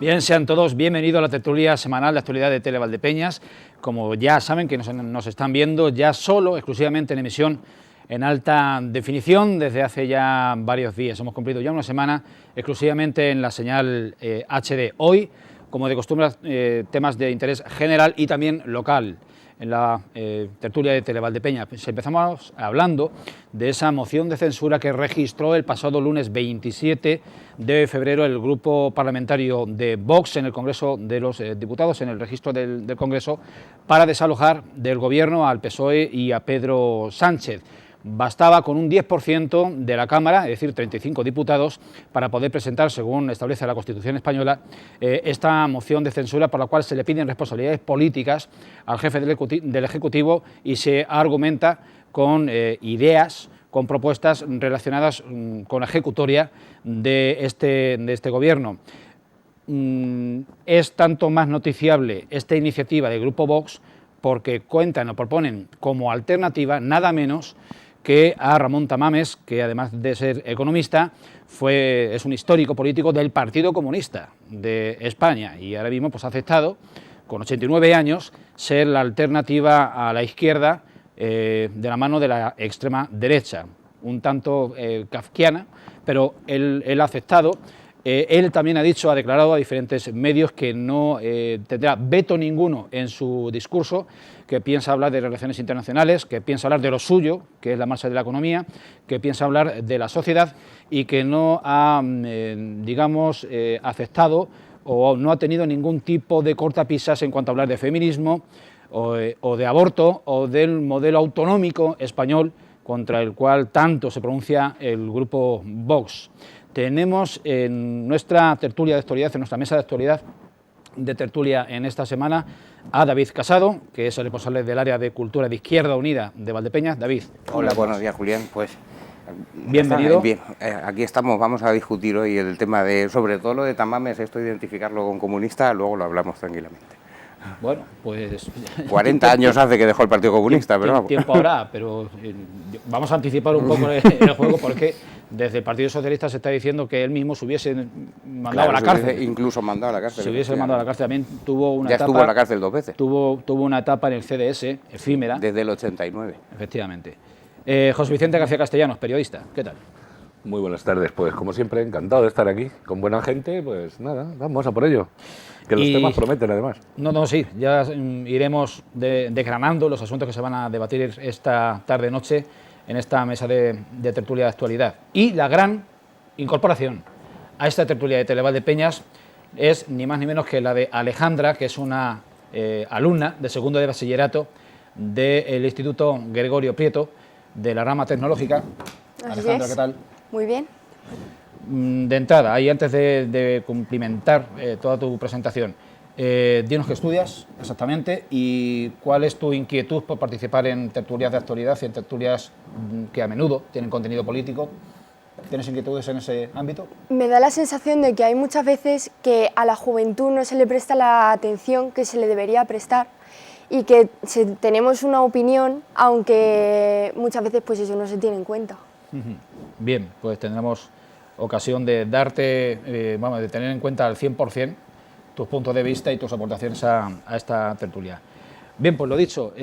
Bien, sean todos bienvenidos a la tertulia semanal de actualidad de Televaldepeñas. Como ya saben que nos están viendo ya solo, exclusivamente en emisión en alta definición desde hace ya varios días. Hemos cumplido ya una semana exclusivamente en la señal HD. Hoy, como de costumbre, temas de interés general y también local. En la tertulia de Televaldepeñas pues empezamos hablando de esa moción de censura que registró el pasado lunes 27 de febrero el grupo parlamentario de Vox en el Congreso de los Diputados, en el registro del Congreso, para desalojar del Gobierno al PSOE y a Pedro Sánchez. Bastaba con un 10% de la Cámara, es decir, 35 diputados, para poder presentar, según establece la Constitución española, esta moción de censura por la cual se le piden responsabilidades políticas al jefe del Ejecutivo y se argumenta con ideas, con propuestas relacionadas con la ejecutoria de este Gobierno. Es tanto más noticiable esta iniciativa del Grupo Vox porque cuentan o proponen como alternativa nada menos que a Ramón Tamames, que además de ser economista, es un histórico político del Partido Comunista de España y ahora mismo pues, ha aceptado, con 89 años, ser la alternativa a la izquierda de la mano de la extrema derecha, un tanto kafkiana, pero él ha aceptado. Él también ha declarado a diferentes medios que no tendrá veto ninguno en su discurso, que piensa hablar de relaciones internacionales, que piensa hablar de lo suyo, que es la marcha de la economía, que piensa hablar de la sociedad y que no ha, aceptado o no ha tenido ningún tipo de cortapisas en cuanto a hablar de feminismo o de aborto o del modelo autonómico español contra el cual tanto se pronuncia el grupo Vox. Tenemos en nuestra tertulia de actualidad, en nuestra mesa de actualidad de tertulia en esta semana, a David Casado, que es el responsable del área de Cultura de Izquierda Unida de Valdepeñas. David. Hola, buenos días, Julián. Pues bienvenido. Bien, aquí estamos, vamos a discutir hoy el tema de, sobre todo lo de Tamames, esto de identificarlo con comunista, luego lo hablamos tranquilamente. Bueno, pues 40 años hace que dejó el Partido Comunista, pero vamos. Tiempo habrá, pero vamos a anticipar un poco el juego porque desde el Partido Socialista se está diciendo que él mismo se hubiese mandado a la cárcel. Incluso mandado a la cárcel. Se hubiese mandado a la cárcel. También tuvo una etapa. Ya estuvo en la cárcel 2 veces. Tuvo una etapa en el CDS, efímera. Desde el 89. Efectivamente. José Vicente García Castellanos, periodista. ¿Qué tal? Muy buenas tardes, pues como siempre, encantado de estar aquí con buena gente, pues nada, vamos a por ello. Que los temas prometen, además. Sí, ya iremos desgranando los asuntos que se van a debatir esta tarde-noche en esta mesa de tertulia de actualidad. Y la gran incorporación a esta tertulia de Televaldepeñas es ni más ni menos que la de Alejandra, que es una alumna de segundo de bachillerato del Instituto Gregorio Prieto, de la rama tecnológica. Alejandra, ¿qué tal? Muy bien. De entrada, ahí antes de cumplimentar toda tu presentación, dinos qué estudias exactamente y cuál es tu inquietud por participar en tertulias de actualidad y en tertulias que a menudo tienen contenido político. ¿Tienes inquietudes en ese ámbito? Me da la sensación de que hay muchas veces que a la juventud no se le presta la atención que se le debería prestar y que tenemos una opinión, aunque muchas veces pues eso no se tiene en cuenta. Bien, pues tendremos ocasión de de tener en cuenta al 100% tus puntos de vista y tus aportaciones a esta tertulia. Bien, pues lo dicho,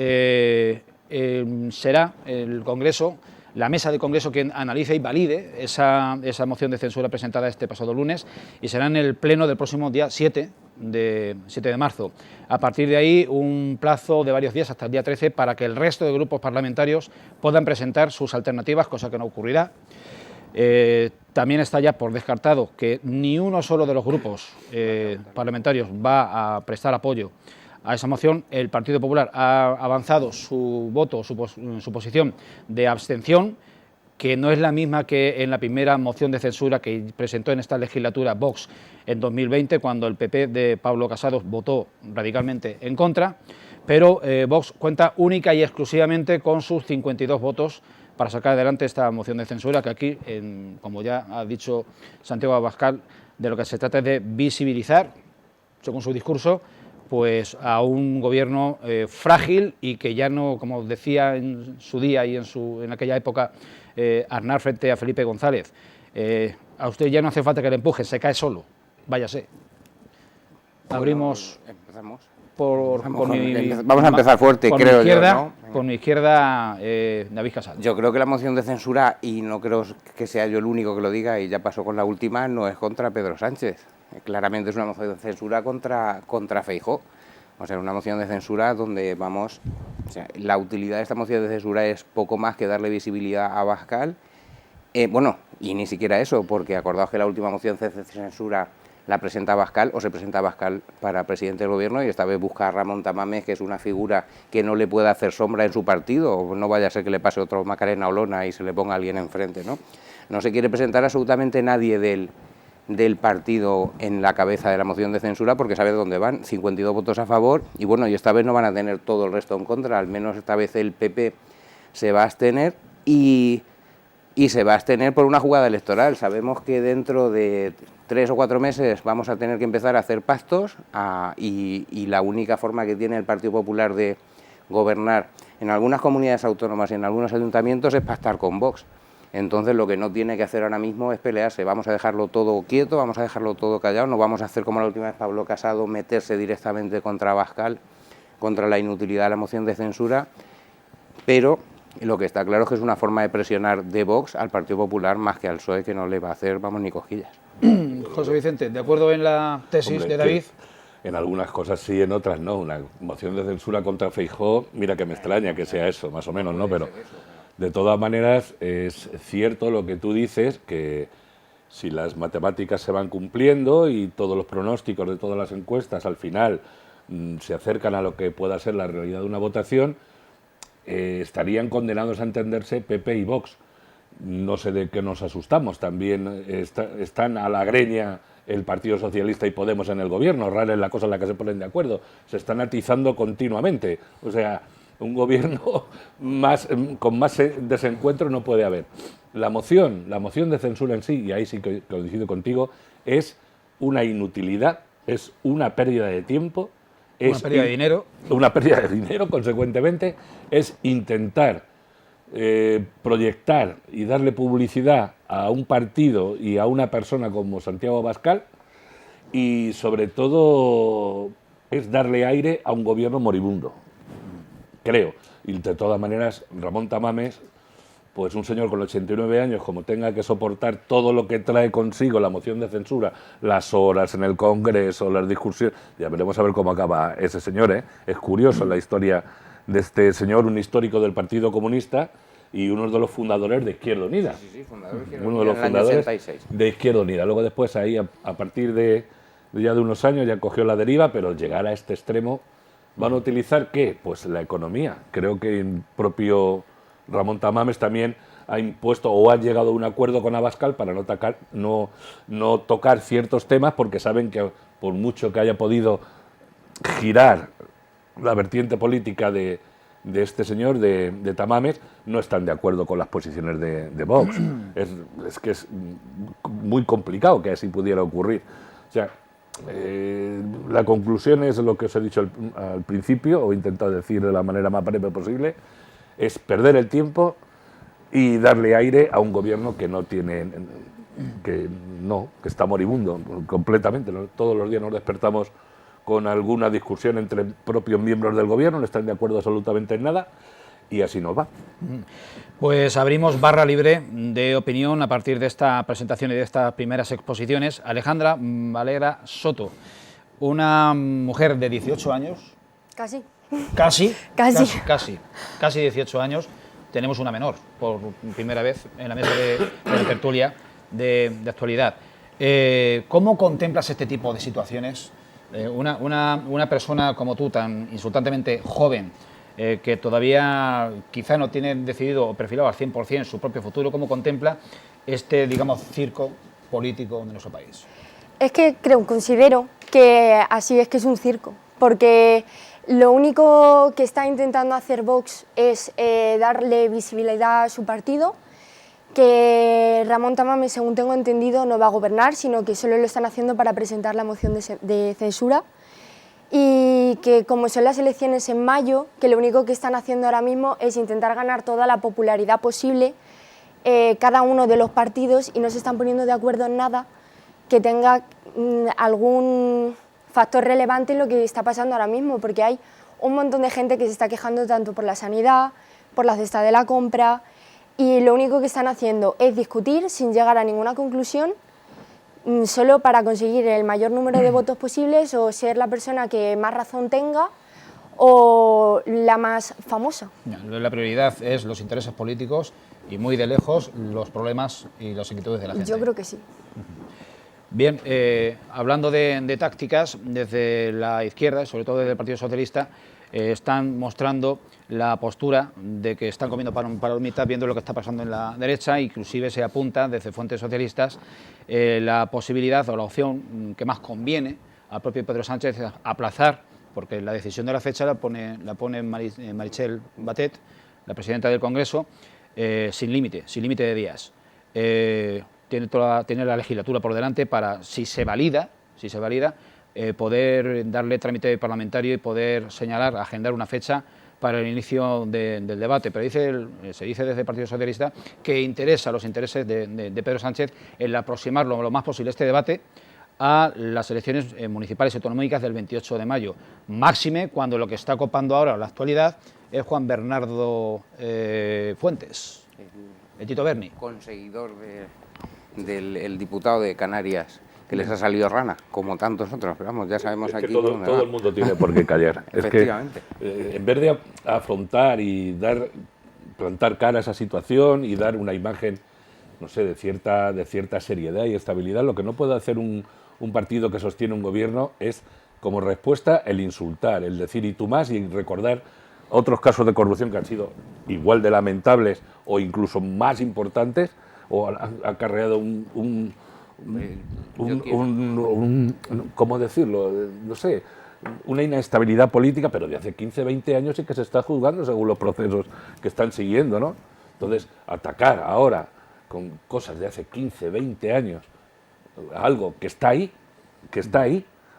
será el Congreso, la mesa de Congreso quien analice y valide esa moción de censura presentada este pasado lunes y será en el pleno del próximo día 7 de marzo. A partir de ahí, un plazo de varios días hasta el día 13 para que el resto de grupos parlamentarios puedan presentar sus alternativas, cosa que no ocurrirá. También está ya por descartado que ni uno solo de los grupos parlamentarios va a prestar apoyo a esa moción. El Partido Popular ha avanzado su voto, su posición de abstención, que no es la misma que en la primera moción de censura que presentó en esta legislatura Vox en 2020, cuando el PP de Pablo Casado votó radicalmente en contra, pero Vox cuenta única y exclusivamente con sus 52 votos para sacar adelante esta moción de censura, que aquí, como ya ha dicho Santiago Abascal, de lo que se trata es de visibilizar, según su discurso, pues a un gobierno frágil y que ya no, como decía en su día y en aquella época Aznar frente a Felipe González, a usted ya no hace falta que le empuje, se cae solo, váyase. Abrimos Empezamos. vamos a empezar fuerte, creo izquierda, yo, ¿no? Por mi izquierda, David Casal. Yo creo que la moción de censura, y no creo que sea yo el único que lo diga, y ya pasó con la última, no es contra Pedro Sánchez. Claramente es una moción de censura contra Feijóo. O sea, una moción de censura donde vamos... O sea, la utilidad de esta moción de censura es poco más que darle visibilidad a Abascal. Bueno, y ni siquiera eso, porque acordaos que la última moción de censura la presenta Abascal, o se presenta Abascal para presidente del gobierno, y esta vez busca a Ramón Tamames, que es una figura que no le puede hacer sombra en su partido, o no vaya a ser que le pase otro Macarena Olona y se le ponga alguien enfrente, ¿no? No se quiere presentar absolutamente nadie del partido en la cabeza de la moción de censura, porque sabe dónde van, 52 votos a favor, y bueno, y esta vez no van a tener todo el resto en contra, al menos esta vez el PP se va a abstener, y se va a abstener por una jugada electoral. Sabemos que dentro de 3 o 4 meses vamos a tener que empezar a hacer pactos, y la única forma que tiene el Partido Popular de gobernar en algunas comunidades autónomas y en algunos ayuntamientos es pactar con Vox. Entonces lo que no tiene que hacer ahora mismo es pelearse, vamos a dejarlo todo quieto, vamos a dejarlo todo callado, no vamos a hacer como la última vez Pablo Casado, meterse directamente contra Abascal, contra la inutilidad de la moción de censura, pero lo que está claro es que es una forma de presionar de Vox al Partido Popular más que al PSOE, que no le va a hacer, vamos, ni cosquillas. José Vicente, ¿de acuerdo en la tesis de David? En algunas cosas sí, en otras no. Una moción de censura contra Feijóo, mira que me extraña que sea eso, más o menos, ¿no? Pero de todas maneras es cierto lo que tú dices, que si las matemáticas se van cumpliendo y todos los pronósticos de todas las encuestas al final se acercan a lo que pueda ser la realidad de una votación, estarían condenados a entenderse PP y Vox. No sé de qué nos asustamos, también están a la greña el Partido Socialista y Podemos en el gobierno, rara es la cosa en la que se ponen de acuerdo, se están atizando continuamente, o sea, un gobierno con más desencuentro no puede haber. La moción de censura en sí, y ahí sí que coincido contigo, es una inutilidad, es una pérdida de tiempo, una pérdida de dinero. Una pérdida de dinero, consecuentemente, es intentar proyectar y darle publicidad a un partido y a una persona como Santiago Abascal, y sobre todo es darle aire a un gobierno moribundo, creo. Y de todas maneras, Ramón Tamames, pues un señor con 89 años, como tenga que soportar todo lo que trae consigo la moción de censura, las horas en el Congreso, las discusiones, ya veremos a ver cómo acaba ese señor, ¿eh? Es curioso la historia de este señor, un histórico del Partido Comunista y uno de los fundadores de Izquierda Unida. Sí, fundador de Izquierda Uno de los Unida, fundadores 86. de Izquierda Unida. Luego después ahí, a partir de ya de unos años, ya cogió la deriva, pero llegar a este extremo, ¿van a utilizar qué? Pues la economía. Creo que el propio Ramón Tamames también ha impuesto o ha llegado a un acuerdo con Abascal para no tocar ciertos temas, porque saben que por mucho que haya podido girar la vertiente política de este señor, de Tamames, no están de acuerdo con las posiciones de Vox. Es que es muy complicado que así pudiera ocurrir. O sea, la conclusión es lo que os he dicho al principio, o he intentado decir de la manera más breve posible, es perder el tiempo y darle aire a un gobierno que no tiene, que está moribundo completamente. Todos los días nos despertamos con alguna discusión entre propios miembros del gobierno, no están de acuerdo absolutamente en nada, y así nos va. Pues abrimos barra libre de opinión a partir de esta presentación y de estas primeras exposiciones. Alejandra Valera Soto, una mujer de 18 años. Casi 18 años. Tenemos una menor, por primera vez en la mesa de la tertulia de actualidad. ¿Cómo contemplas este tipo de situaciones? Una persona como tú, tan insultantemente joven, que todavía quizá no tiene decidido o perfilado al 100% su propio futuro, ¿cómo contempla este, digamos, circo político de nuestro país? Es que considero que así es, que es un circo, porque lo único que está intentando hacer Vox es darle visibilidad a su partido, que Ramón Tamames, según tengo entendido, no va a gobernar, sino que solo lo están haciendo para presentar la moción de censura, y que como son las elecciones en mayo, que lo único que están haciendo ahora mismo es intentar ganar toda la popularidad posible cada uno de los partidos, y no se están poniendo de acuerdo en nada que tenga algún factor relevante en lo que está pasando ahora mismo, porque hay un montón de gente que se está quejando tanto por la sanidad, por la cesta de la compra, y lo único que están haciendo es discutir sin llegar a ninguna conclusión, solo para conseguir el mayor número de votos posibles o ser la persona que más razón tenga o la más famosa. La prioridad es los intereses políticos y muy de lejos los problemas y las inquietudes de la gente. Yo creo que sí. Bien, hablando de tácticas, desde la izquierda, sobre todo desde el Partido Socialista, están mostrando la postura de que están comiendo palomitas viendo lo que está pasando en la derecha, inclusive se apunta desde fuentes socialistas la posibilidad o la opción que más conviene al propio Pedro Sánchez es aplazar, porque la decisión de la fecha la pone Meritxell Batet, la presidenta del Congreso, sin límite de días. Tiene la legislatura por delante para, si se valida, poder darle trámite parlamentario y poder señalar, agendar una fecha para el inicio del debate. Pero se dice desde el Partido Socialista que interesa los intereses de Pedro Sánchez el aproximar lo más posible este debate a las elecciones municipales y autonómicas del 28 de mayo. Máxime cuando lo que está copando ahora la actualidad es Juan Bernardo Fuentes, el Tito Berni. Conseguidor del diputado de Canarias, que les ha salido rana, como tantos otros, pero vamos, ya sabemos es que aquí... todo el mundo tiene por qué callar. Efectivamente. Es que en vez de afrontar y plantar cara a esa situación y dar una imagen, no sé, de cierta seriedad y estabilidad, lo que no puede hacer un partido que sostiene un gobierno es, como respuesta, el insultar, el decir y tú más, y recordar otros casos de corrupción que han sido igual de lamentables o incluso más importantes, o han acarreado ¿cómo decirlo? No sé, una inestabilidad política, pero de hace 15, 20 años sí que se está juzgando según los procesos que están siguiendo, ¿no? Entonces, atacar ahora con cosas de hace 15, 20 años, algo que está ahí,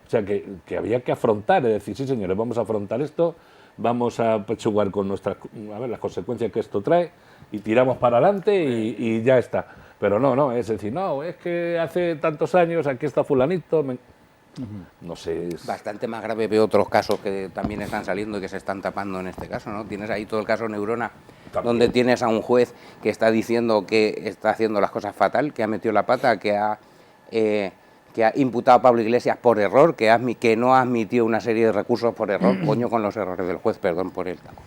o sea, que había que afrontar, es decir, sí señores, vamos a afrontar esto, vamos a pechugar con las consecuencias que esto trae y tiramos para adelante y ya está. Pero no, es decir, no, es que hace tantos años aquí está fulanito, no sé. Bastante más grave veo otros casos que también están saliendo y que se están tapando en este caso, ¿no? Tienes ahí todo el caso Neurona, también, donde tienes a un juez que está diciendo que está haciendo las cosas fatal, que ha metido la pata, que ha imputado a Pablo Iglesias por error, que no ha admitido una serie de recursos por error, coño con los errores del juez, perdón por el taco.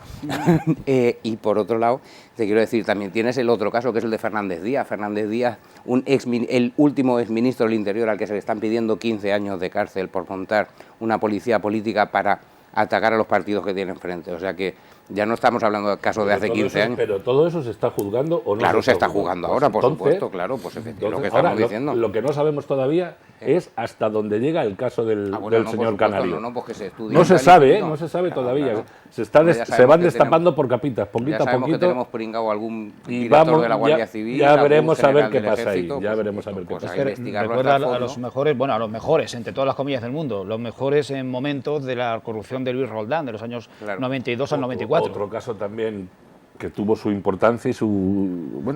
Y por otro lado, te quiero decir, también tienes el otro caso que es el de Fernández Díaz. Fernández Díaz, el último exministro del Interior al que se le están pidiendo 15 años de cárcel por montar una policía política para atacar a los partidos que tiene enfrente. O sea que ya no estamos hablando de casos de hace 15 años. Pero todo eso se está juzgando o no. Claro, se está juzgando ahora, por supuesto, claro, pues efectivamente, lo que estamos diciendo. Lo que no sabemos todavía es hasta dónde llega el caso del señor Canario. No se sabe todavía. Claro. Se van destapando por capitas, poquito a poquito. Que tenemos pringado algún director de la Guardia Civil. Ya veremos a ver qué pasa ahí. Ya veremos a ver qué pasa. Recuerda a los mejores, entre todas las comillas del mundo, los mejores en momentos de la corrupción de Luis Roldán, de los años 92 al 94. Otro caso también que tuvo su importancia y su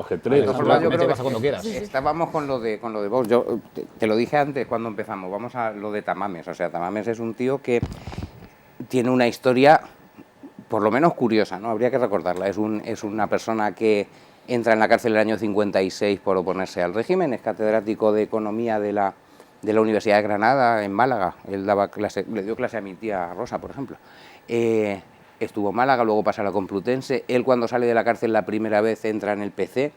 ajetreo. Yo creo que cuando quieras. Estábamos con lo de Vox. Yo te lo dije antes cuando empezamos. Vamos a lo de Tamames. O sea, Tamames es un tío que tiene una historia, por lo menos curiosa, ¿no? Habría que recordarla. Es una persona que entra en la cárcel en el año 56 por oponerse al régimen. Es catedrático de Economía de la Universidad de Granada, en Málaga. Él le dio clase a mi tía Rosa, por ejemplo. Estuvo en Málaga, luego pasa a la Complutense. Él, cuando sale de la cárcel la primera vez, entra en el PC.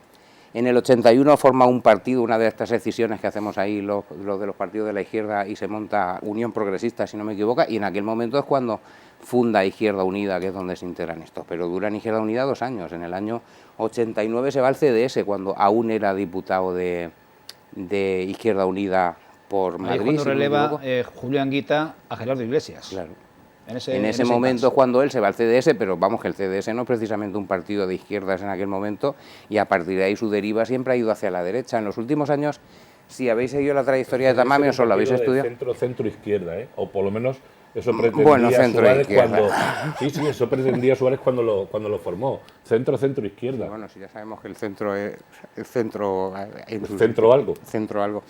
En el 81 forma un partido, una de estas decisiones que hacemos ahí los de los partidos de la izquierda, y se monta Unión Progresista, si no me equivoco, y en aquel momento es cuando funda Izquierda Unida, que es donde se integran estos. Pero dura en Izquierda Unida 2 años. En el año 89 se va al CDS, cuando aún era diputado de Izquierda Unida por Madrid. Ahí cuando releva Julio Anguita a Gerardo Iglesias. Claro. En ese momento es cuando él se va al CDS, pero vamos, que el CDS no es precisamente un partido de izquierdas en aquel momento, y a partir de ahí su deriva siempre ha ido hacia la derecha. En los últimos años, si habéis seguido la trayectoria de Tamames o lo habéis estudiado... Centro-izquierda, o por lo menos eso pretendía Suárez cuando... Sí, eso pretendía Suárez cuando lo formó. Centro-izquierda. Bueno, si ya sabemos que el centro es... Centro algo. Centro algo.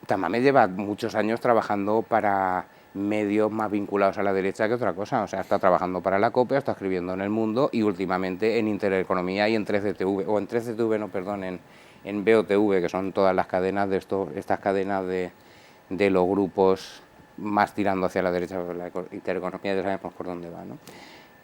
Tamames lleva muchos años trabajando para medios más vinculados a la derecha que otra cosa, o sea, está trabajando para la COPE, está escribiendo en El Mundo y últimamente en Intereconomía y en 13TV, o en 13TV, no, perdón, en BOTV, que son todas las cadenas de estas cadenas de los grupos más tirando hacia la derecha, la Intereconomía ya sabemos por dónde va, ¿no?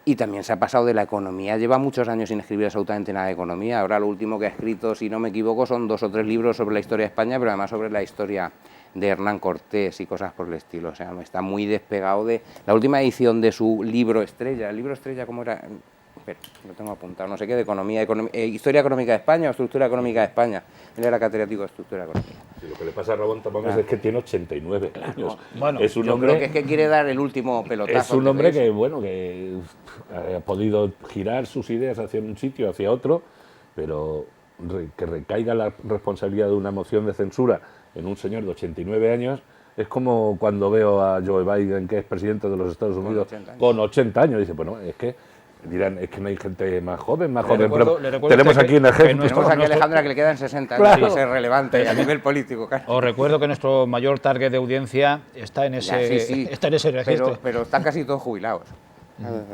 Y también se ha pasado de la economía, lleva muchos años sin escribir absolutamente nada de economía, ahora lo último que ha escrito, si no me equivoco, son 2 o 3 libros sobre la historia de España, pero además sobre la historia de Hernán Cortés y cosas por el estilo, o sea, está muy despegado de la última edición de su libro estrella. El libro estrella, ¿cómo era? Espera, lo tengo apuntado, no sé qué, de economía, historia económica de España o estructura económica de España. Él era catedrático de estructura económica. Sí, lo que le pasa a Ramón Tamames es que tiene 89 años. Bueno, es un Yo hombre, creo que es que quiere dar el último pelotazo. es un hombre que, bueno, que ha podido girar sus ideas hacia un sitio, hacia otro, pero que recaiga la responsabilidad de una moción de censura en un señor de 89 años es como cuando veo a Joe Biden, que es presidente de los Estados Unidos, con 80 años. Dice, bueno, es que dirán, es que no hay gente más joven, recuerdo tenemos aquí un ejemplo. Tenemos aquí a Alejandra que le quedan 60 años Claro. para ser relevante y a nivel político, claro. Os recuerdo que nuestro mayor target de audiencia está en ese, Ya, sí, está en ese registro. pero están casi todos jubilados.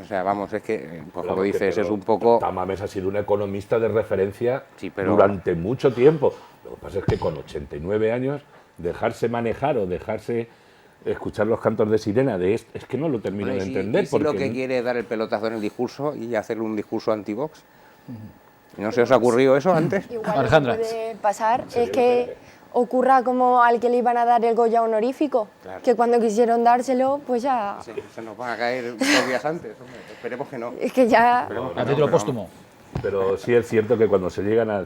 O sea, vamos, es que, pues como Claro, dices, pero es un poco... Tamames ha sido un economista de referencia Sí, pero- durante mucho tiempo. Lo que pasa es que con 89 años, dejarse manejar o dejarse escuchar los cantos de sirena es que no lo termino Bueno, de y entender. y si lo porque que quiere es dar el pelotazo en el discurso y hacer un discurso anti-Vox. ¿No se os ha ocurrido eso antes? Igual Alejandra. lo que puede pasar es que ocurra como al que le iban a dar el Goya honorífico, Claro. que cuando quisieron dárselo, pues ya... Sí, se nos van a caer 2 días antes, hombre. Esperemos que no. Es que ya... A título póstumo. Pero sí es cierto que cuando se llegan a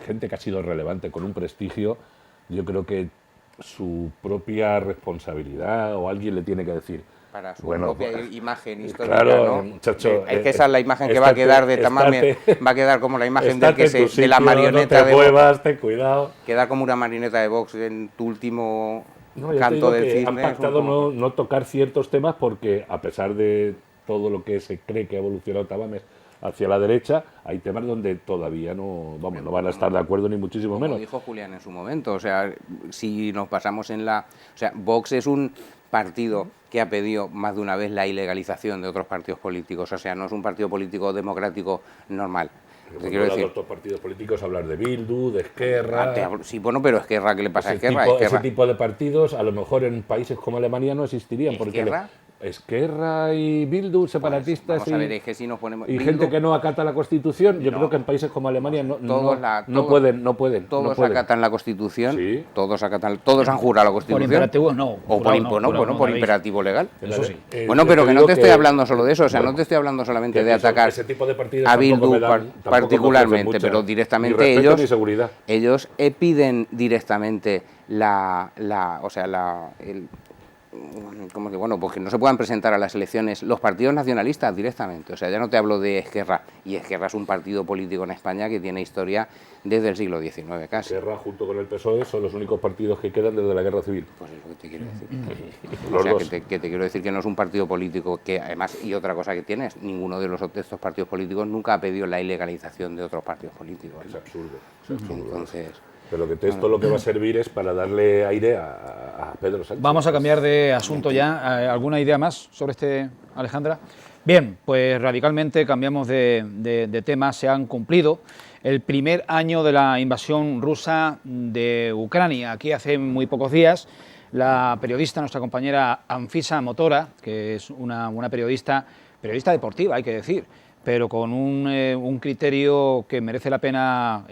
gente que ha sido relevante con un prestigio, yo creo que su propia responsabilidad o alguien le tiene que decir, Para su bueno, propia pues, imagen histórica, claro, ¿no? muchacho, Es que esa es la imagen que va a estate- quedar de Tamames, estate- va a quedar como la imagen del estate que en tu de la sitio, marioneta no te de Vox. muevas, ten cuidado. Queda como una marioneta de Vox en tu último No, ya te canto digo del que cisne. han es un pactado poco- no tocar ciertos temas porque, a pesar de todo lo que se cree que ha evolucionado Tamames hacia la derecha, hay temas donde todavía no van a estar de acuerdo ni muchísimo Como menos. dijo Julián en su momento, o sea, si nos pasamos en la... O sea, Vox es un partido que ha pedido más de una vez la ilegalización de otros partidos políticos, o sea, no es un partido político democrático normal. Te quiero decir... Los dos partidos políticos hablar de Bildu, de Esquerra... Sí, bueno, pero Esquerra, ¿qué le pasa a ese Esquerra? tipo, Esquerra. ese tipo de partidos, a lo mejor en países como Alemania no existirían. Porque ¿Esquerra? Esquerra y Bildu, separatistas Vamos a ver, es que si nos ponemos... y Bildu- gente que no acata la Constitución, yo No. creo que en países como Alemania no todos- pueden. Todos no pueden. acatan la Constitución, Sí. todos han jurado la Por Constitución. imperativo no. O por, jurado impo- no, jurado bueno, por David. imperativo legal. Eso sí. Bueno, yo pero te que no digo te estoy hablando solo de eso, o sea, bueno, no te estoy hablando solamente que de atacar ese tipo de partidos a tampoco Bildu me dan- tampoco me particularmente, ofrecen pero mucha- directamente ni respeto ellos, ni seguridad. ellos piden directamente como que, bueno, pues que no se puedan presentar a las elecciones los partidos nacionalistas directamente, o sea, ya no te hablo de Esquerra, y Esquerra es un partido político en España que tiene historia desde el siglo XIX casi. Esquerra junto con el PSOE son los únicos partidos que quedan desde la Guerra Civil. Pues es lo que te quiero decir. Los O sea, dos. que te quiero decir que no es un partido político que, además, y otra cosa que tienes, ninguno de estos partidos políticos nunca ha pedido la ilegalización de otros partidos políticos, ¿no? Es absurdo. Es absurdo. Entonces, Pero que esto lo que va a servir es para darle aire a Pedro Sánchez. Vamos a cambiar de asunto ya. ¿Alguna idea más sobre este, Alejandra? Bien, pues radicalmente cambiamos de tema. Se han cumplido el primer año de la invasión rusa de Ucrania. Aquí hace muy pocos días la periodista, nuestra compañera Anfisa Motora, que es una periodista deportiva, hay que decir, pero con un criterio que merece la pena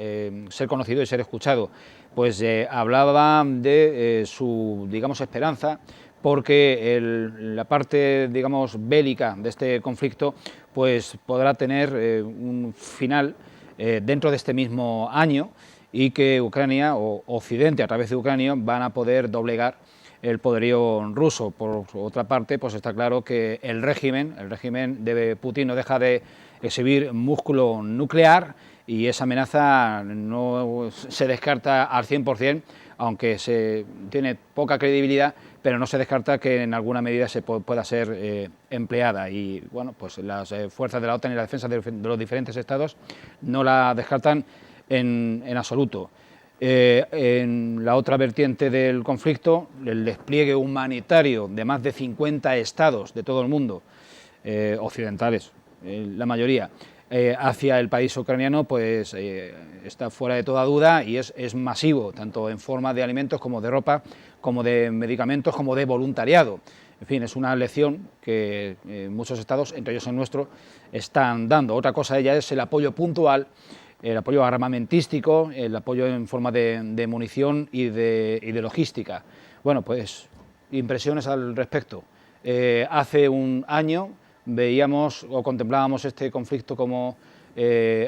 ser conocido y ser escuchado. Pues hablaba de su, digamos, esperanza, porque la parte, digamos, bélica de este conflicto pues podrá tener un final dentro de este mismo año, y que Ucrania, o Occidente a través de Ucrania, van a poder doblegar el poderío ruso. Por otra parte, pues está claro que el régimen de Putin no deja de exhibir músculo nuclear, y esa amenaza no se descarta al 100%, aunque se tiene poca credibilidad, pero no se descarta que en alguna medida se pueda ser empleada. Y bueno, pues las fuerzas de la OTAN y la defensa de los diferentes estados no la descartan en absoluto. En la otra vertiente del conflicto, el despliegue humanitario de más de 50 estados de todo el mundo, occidentales, la mayoría, hacia el país ucraniano, pues está fuera de toda duda y es masivo, tanto en forma de alimentos como de ropa, como de medicamentos, como de voluntariado. En fin, es una lección que muchos estados, entre ellos el nuestro, están dando. Otra cosa ya es el apoyo puntual, el apoyo armamentístico, el apoyo en forma de munición y de logística. Bueno, pues impresiones al respecto. Hace un año veíamos o contemplábamos este conflicto como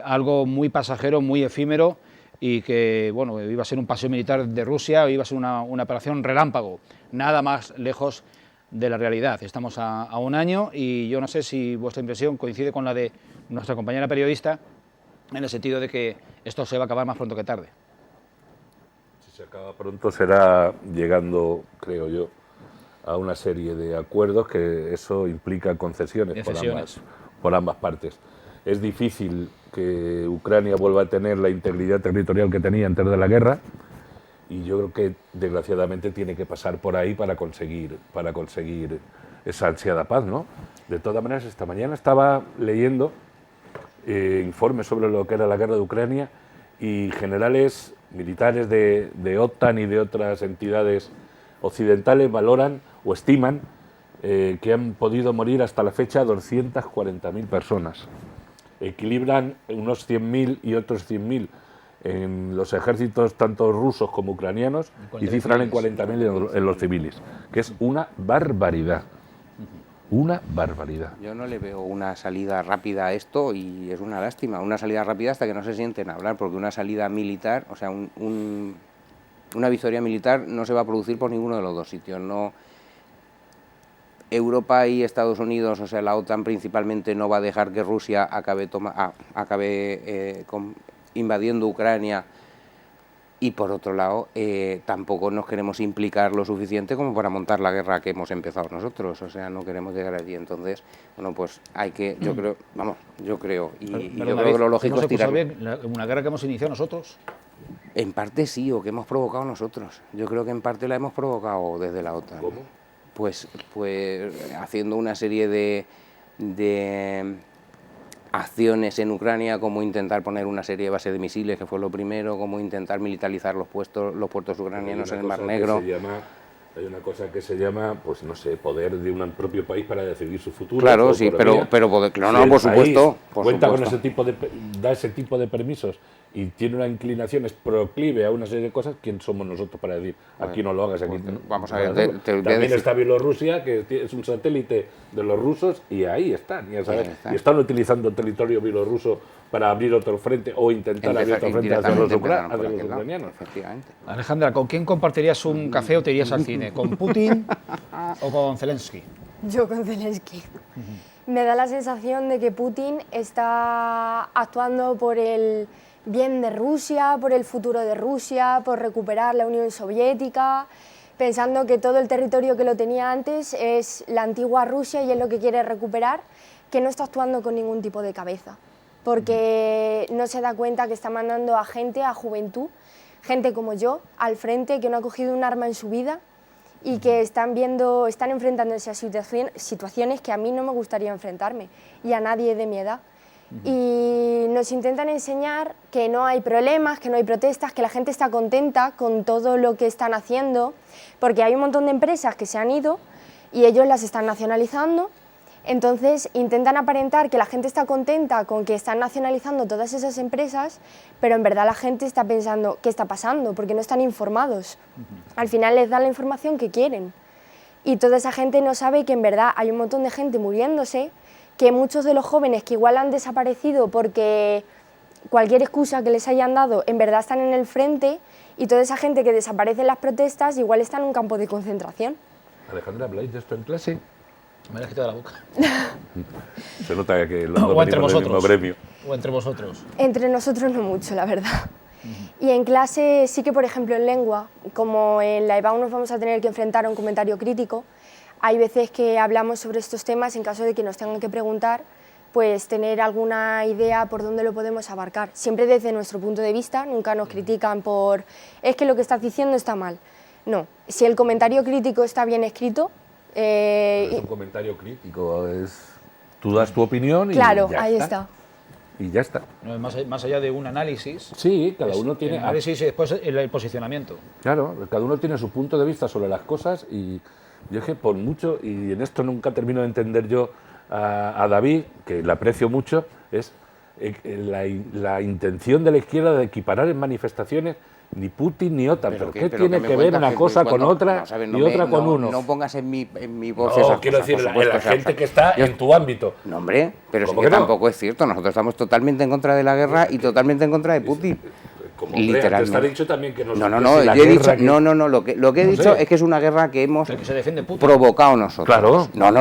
algo muy pasajero, muy efímero y que bueno, iba a ser un paseo militar de Rusia, iba a ser una operación relámpago, nada más lejos de la realidad. Estamos a un año y yo no sé si vuestra impresión coincide con la de nuestra compañera periodista, en el sentido de que esto se va a acabar más pronto que tarde. Si se acaba pronto será llegando, creo yo, a una serie de acuerdos que eso implica concesiones por ambas partes. Es difícil que Ucrania vuelva a tener la integridad territorial que tenía antes de la guerra y yo creo que desgraciadamente tiene que pasar por ahí para conseguir esa ansiada paz, ¿no? De todas maneras, esta mañana estaba leyendo informes sobre lo que era la guerra de Ucrania y generales militares de OTAN y de otras entidades occidentales valoran o estiman que han podido morir hasta la fecha 240.000 personas. Equilibran unos 100.000 y otros 100.000 en los ejércitos tanto rusos como ucranianos y cifran en 40.000 en los civiles, que es una barbaridad. Una barbaridad. Yo no le veo una salida rápida a esto y es una lástima, una salida rápida hasta que no se sienten a hablar, porque una salida militar, o sea, una victoria militar no se va a producir por ninguno de los dos sitios. No, Europa y Estados Unidos, o sea, la OTAN principalmente no va a dejar que Rusia acabe invadiendo Ucrania. Y por otro lado, tampoco nos queremos implicar lo suficiente como para montar la guerra que hemos empezado nosotros, o sea, no queremos llegar allí. Entonces, bueno, pues hay que, yo creo, yo creo que lo lógico es tirar. ¿Una guerra que hemos iniciado nosotros? En parte sí, o que hemos provocado nosotros. Yo creo que en parte la hemos provocado desde la OTAN. ¿Cómo? Pues haciendo una serie de acciones en Ucrania, como intentar poner una serie de bases de misiles, que fue lo primero, como intentar militarizar los puertos ucranianos en el Mar Negro. Hay una cosa que se llama, pues no sé, poder de un propio país para decidir su futuro. Claro, sí, pero poder, claro, no, por supuesto. Cuenta con da ese tipo de permisos y tiene una inclinación, es proclive a una serie de cosas. ¿Quién somos nosotros para decir aquí no lo hagas? Aquí no? Vamos a ver. También está Bielorrusia, que es un satélite de los rusos, y ahí están, ya sabes. Y están utilizando el territorio bielorruso para abrir otro frente o intentar abrir otro frente hacia los ucranianos. Efectivamente. Alejandra, ¿con quién compartirías un café o te irías al cine? ¿Con Putin o con Zelensky? Yo con Zelensky. Me da la sensación de que Putin está actuando por el bien de Rusia, por el futuro de Rusia, por recuperar la Unión Soviética, pensando que todo el territorio que lo tenía antes es la antigua Rusia y es lo que quiere recuperar, que no está actuando con ningún tipo de cabeza, porque no se da cuenta que está mandando a gente, a juventud, gente como yo, al frente, que no ha cogido un arma en su vida y que están enfrentándose a situaciones que a mí no me gustaría enfrentarme y a nadie de mi edad. Y nos intentan enseñar que no hay problemas, que no hay protestas, que la gente está contenta con todo lo que están haciendo, porque hay un montón de empresas que se han ido y ellos las están nacionalizando. Entonces intentan aparentar que la gente está contenta con que están nacionalizando todas esas empresas, pero en verdad la gente está pensando ¿qué está pasando? Porque no están informados. Al final les dan la información que quieren y toda esa gente no sabe que en verdad hay un montón de gente muriéndose, que muchos de los jóvenes que igual han desaparecido porque cualquier excusa que les hayan dado en verdad están en el frente, y toda esa gente que desaparece en las protestas igual está en un campo de concentración. Alejandra, ¿habláis de esto en clase? Me lo he quitado de la boca. Se nota que o entre vosotros. Gremio. O entre vosotros. Entre nosotros no mucho, la verdad. Y en clase sí que, por ejemplo, en lengua, como en la EBAU nos vamos a tener que enfrentar a un comentario crítico, hay veces que hablamos sobre estos temas en caso de que nos tengan que preguntar, pues tener alguna idea por dónde lo podemos abarcar. Siempre desde nuestro punto de vista, nunca nos critican por es que lo que estás diciendo está mal. No, si el comentario crítico está bien escrito... Es un comentario crítico, tú das tu opinión y claro, ya ahí está. Y ya está. No, es más allá de un análisis. Sí, cada uno tiene... El análisis y después el posicionamiento. Claro, cada uno tiene su punto de vista sobre las cosas y yo es que por mucho, y en esto nunca termino de entender yo a David, que le aprecio mucho, es la intención de la izquierda de equiparar en manifestaciones ni Putin ni OTAN. ¿Pero qué tiene que ver una cosa con otra y otra con uno? No pongas en mi voz no, esas quiero cosas, decir, por supuesto, la gente que está en tu ámbito. No, hombre, pero es ¿Cómo que que no? tampoco es cierto. Nosotros estamos totalmente en contra de la guerra y totalmente en contra de Putin. Como literalmente. te has dicho también que no. No, si la yo he guerra dicho, no, lo que he dicho sé. es que es una guerra que hemos Que se defiende Putin. provocado nosotros. Claro. No,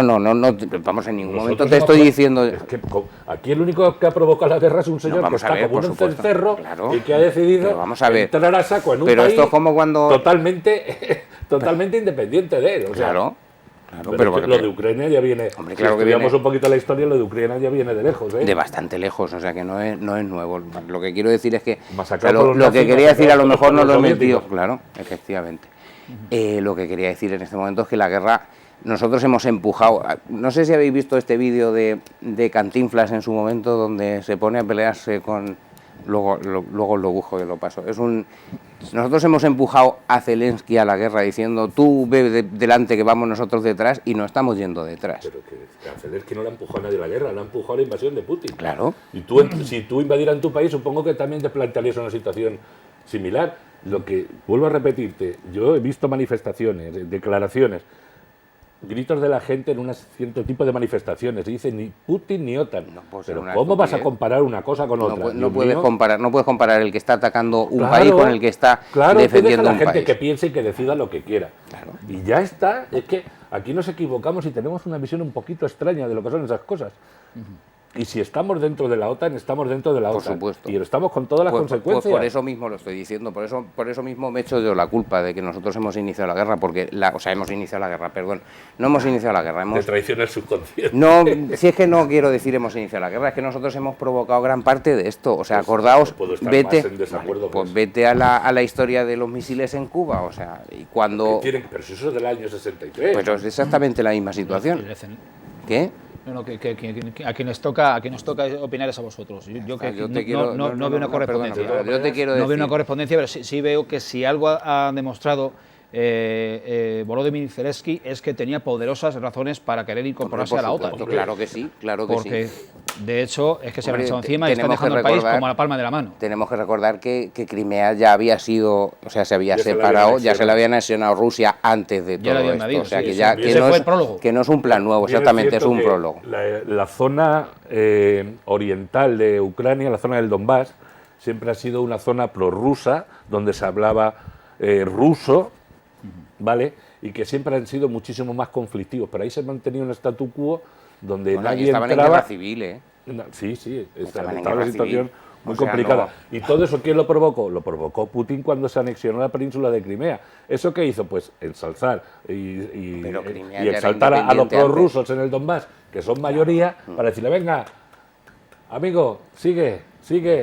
vamos, en ningún momento Nosotros te hemos estoy diciendo... Es que aquí el único que ha provocado la guerra es un señor que vamos a está ver, como por un supuesto. cencerro Claro. y que ha decidido Pero vamos a ver. entrar a saco en un Pero país esto es como cuando... totalmente independiente de él. O sea, Claro. pero es que lo de Ucrania ya viene... Hombre, si claro que estudiamos viene- un poquito la historia, lo de Ucrania ya viene de lejos. ¿eh? De bastante lejos, o sea que no es nuevo. Lo que quiero decir es que Masacrado por los lo que nazis, quería decir a lo masacrado mejor por no los lo he soviéticos. metido, claro, efectivamente. Lo que quería decir en este momento es que la guerra, nosotros hemos empujado, no sé si habéis visto este vídeo de Cantinflas en su momento donde se pone a pelearse con... Luego lo busco y lo paso. Nosotros hemos empujado a Zelensky a la guerra diciendo tú ve delante que vamos nosotros detrás y no estamos yendo detrás. Pero que a Zelensky no le ha empujado a nadie a la guerra, le ha empujado a la invasión de Putin. Claro. Y si tú invadieras tu país, supongo que también te plantearías una situación similar. Lo que, vuelvo a repetirte, yo he visto manifestaciones, declaraciones, gritos de la gente en un cierto tipo de manifestaciones, y dicen ni Putin ni OTAN. No puede ser Pero una ¿cómo vas a estupidez. comparar una cosa con otra? No Dios puedes mío. comparar el que está atacando un Claro, país con el que está claro, defendiendo tú deja a un la gente país. que piense y que decida lo que quiera. Claro. Y ya está, es que aquí nos equivocamos y tenemos una visión un poquito extraña de lo que son esas cosas. Y si estamos dentro de la OTAN, estamos dentro de la Por OTAN. supuesto. Y estamos con todas las consecuencias. Por eso mismo lo estoy diciendo, por eso mismo me echo yo la culpa de que nosotros hemos iniciado la guerra, hemos iniciado la guerra, perdón, no hemos iniciado la guerra, De traición al subconsciente. no, si es que no quiero decir hemos iniciado la guerra, es que nosotros hemos provocado gran parte de esto, o sea, Pues acordaos, no puedo estar vete, más en desacuerdo con pues eso. vete a la historia de los misiles en Cuba, o sea, y cuando... Pero si eso es del año 63. Pues es exactamente la misma situación. ¿Qué? No, que a quien nos toca opinar es a vosotros. Yo no veo una correspondencia. perdona, yo te quiero No veo decir- una correspondencia, pero sí veo que si algo ha demostrado Volodymyr Zelensky es que tenía poderosas razones para querer incorporarse Hombre, a por la OTAN. supuesto, claro que sí, claro que Porque, sí. de hecho, es que se han Hombre, echado encima y están tenemos que dejando el país recordar- como a la palma de la mano. Tenemos que recordar que Crimea ya había sido, o sea, se había Ya se la había separado, ya anexionado. se la había anexionado Rusia antes de Ya todo la habían esto, invadido, o sea, sí, que sí, ya sí. Ese fue el prólogo. que no es un plan nuevo, Bien, exactamente, es cierto un que prólogo. La zona oriental de Ucrania, la zona del Donbass, siempre ha sido una zona prorrusa, donde se hablaba ruso, ¿vale? Y que siempre han sido muchísimo más conflictivos. Pero ahí se ha mantenido un statu quo donde Bueno, ahí nadie estaban en entraba. guerra civil, ¿eh? Sí, Estaban en estaba guerra una situación civil. muy O sea, complicada. ¿Y todo eso quién lo provocó? Lo provocó Putin cuando se anexionó la península de Crimea. ¿Eso qué hizo? Pues ensalzar y Pero Crimea y ya era exaltar a los independiente antes. prorrusos en el Donbass, que son mayoría, para decirle, venga, amigo, sigue,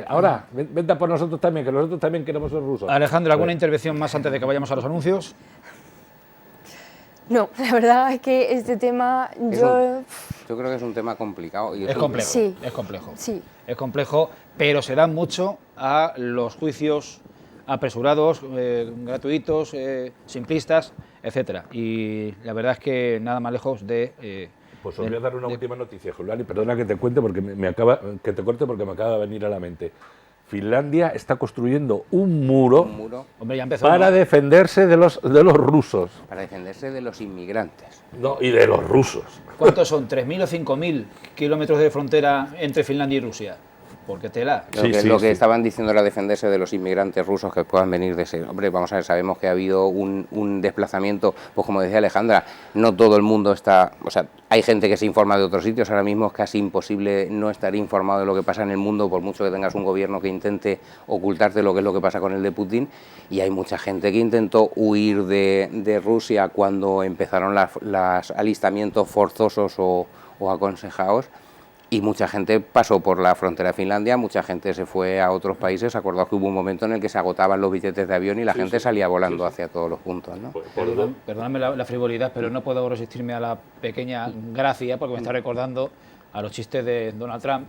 ahora, vente a por nosotros también, que nosotros también queremos ser rusos. Alejandro, ¿alguna intervención más antes de que vayamos a los anuncios? No, la verdad es que este tema Yo creo que es un tema complicado. Y Es complejo, Sí. es complejo. Sí. Es complejo, pero se da mucho a los juicios apresurados, gratuitos, simplistas, etcétera. Y la verdad es que nada más lejos de... Pues os voy a dar una última noticia, Julián, y perdona que te cuente porque que te corte porque me acaba de venir a la mente. Finlandia está construyendo un muro un muro Hombre, ya empezó. para ¿no? defenderse de los rusos. para defenderse de los inmigrantes. No, y de los rusos. ¿Cuántos son? ¿3.000 o 5.000 kilómetros de frontera entre Finlandia y Rusia? Porque tela. Lo que estaban diciendo era defenderse de los inmigrantes rusos que puedan venir de ese... Hombre, vamos a ver, sabemos que ha habido un desplazamiento, pues como decía Alejandra, no todo el mundo está... O sea, hay gente que se informa de otros sitios, ahora mismo es casi imposible no estar informado de lo que pasa en el mundo, por mucho que tengas un gobierno que intente ocultarte lo que es lo que pasa con el de Putin, y hay mucha gente que intentó huir de Rusia cuando empezaron los alistamientos forzosos o aconsejados, Y mucha gente pasó por la frontera de Finlandia, mucha gente se fue a otros países. Acordaos que hubo un momento en el que se agotaban los billetes de avión y la gente salía volando hacia todos los puntos, ¿no? Perdóname la frivolidad, pero no puedo resistirme a la pequeña gracia, porque me está recordando a los chistes de Donald Trump,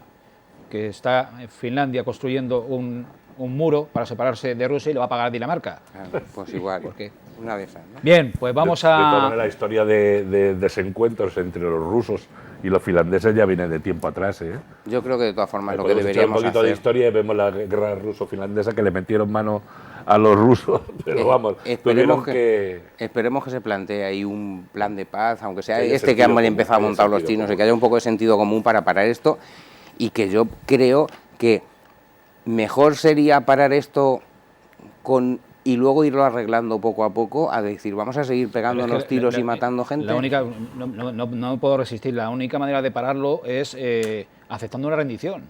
que está en Finlandia construyendo un muro para separarse de Rusia y lo va a pagar Dinamarca. Claro, pues igual, ¿Por qué? una de esas, ¿no? Bien, pues vamos De todas a... maneras, la historia de desencuentros entre los rusos y los finlandeses ya viene de tiempo atrás, ¿eh? Yo creo que de todas formas lo que Podemos echar deberíamos un poquito de hacer... historia y vemos la guerra ruso-finlandesa, que le metieron mano a los rusos, pero vamos, tuvieron Esperemos que se plantee ahí un plan de paz, aunque sea Que haya este que sentido han común, empezado a que haya montar los sentido chinos, y común. que haya un poco de sentido común para parar esto, y que yo creo que mejor sería parar esto y luego irlo arreglando poco a poco, a decir, vamos a seguir pegándonos tiros y matando gente. La única, no puedo resistir, la única manera de pararlo es aceptando una rendición.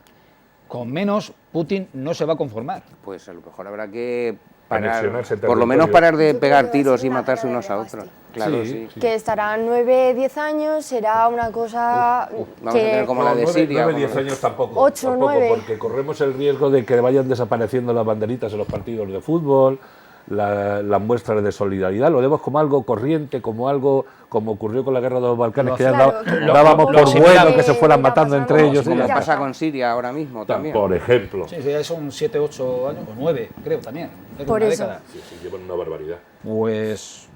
Con menos, Putin no se va a conformar. Pues a lo mejor habrá que parar, Anexionarse por lo menos territorio. parar de Yo pegar creo que va a tiros ser y una matarse guerra unos de a desgaste. otros. Claro, Sí. sí. Que estarán 9, 10 años, será una cosa Vamos a tener que... como la de Siria. 9, 10 como- años tampoco. 8, tampoco, 9. porque corremos el riesgo de que vayan desapareciendo las banderitas en los partidos de fútbol, las muestras de solidaridad, lo vemos como algo corriente, como algo como ocurrió con la guerra de los Balcanes, que ya Claro, dábamos lo por asimilamos. bueno que se fueran Irá matando pasando, entre ellos. sí, y Como ya ya pasa está. con Siria ahora mismo también. Por ejemplo. Sí, ya son 7, 8 años, o 9, creo también. Es Por una eso. década. Sí, llevan una barbaridad. Pues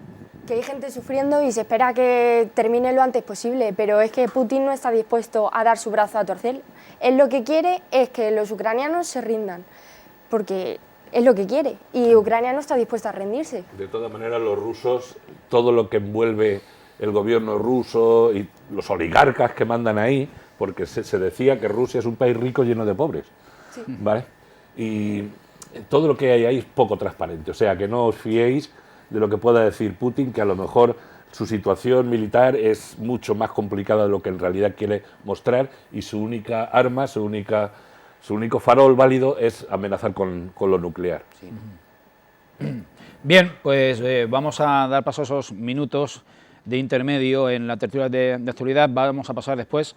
que hay gente sufriendo y se espera que termine lo antes posible, pero es que Putin no está dispuesto a dar su brazo a torcer. Él lo que quiere es que los ucranianos se rindan, porque es lo que quiere, y Ucrania no está dispuesta a rendirse. De todas maneras, los rusos, todo lo que envuelve el gobierno ruso y los oligarcas que mandan ahí, porque se decía que Rusia es un país rico lleno de pobres, ¿vale? Y todo lo que hay ahí es poco transparente, o sea, que no os fiéis de lo que pueda decir Putin, que a lo mejor su situación militar es mucho más complicada de lo que en realidad quiere mostrar, y su única arma, su único farol válido es amenazar con lo nuclear. Sí. bien, pues vamos a dar paso a esos minutos de intermedio en la tertulia de actualidad. Vamos a pasar después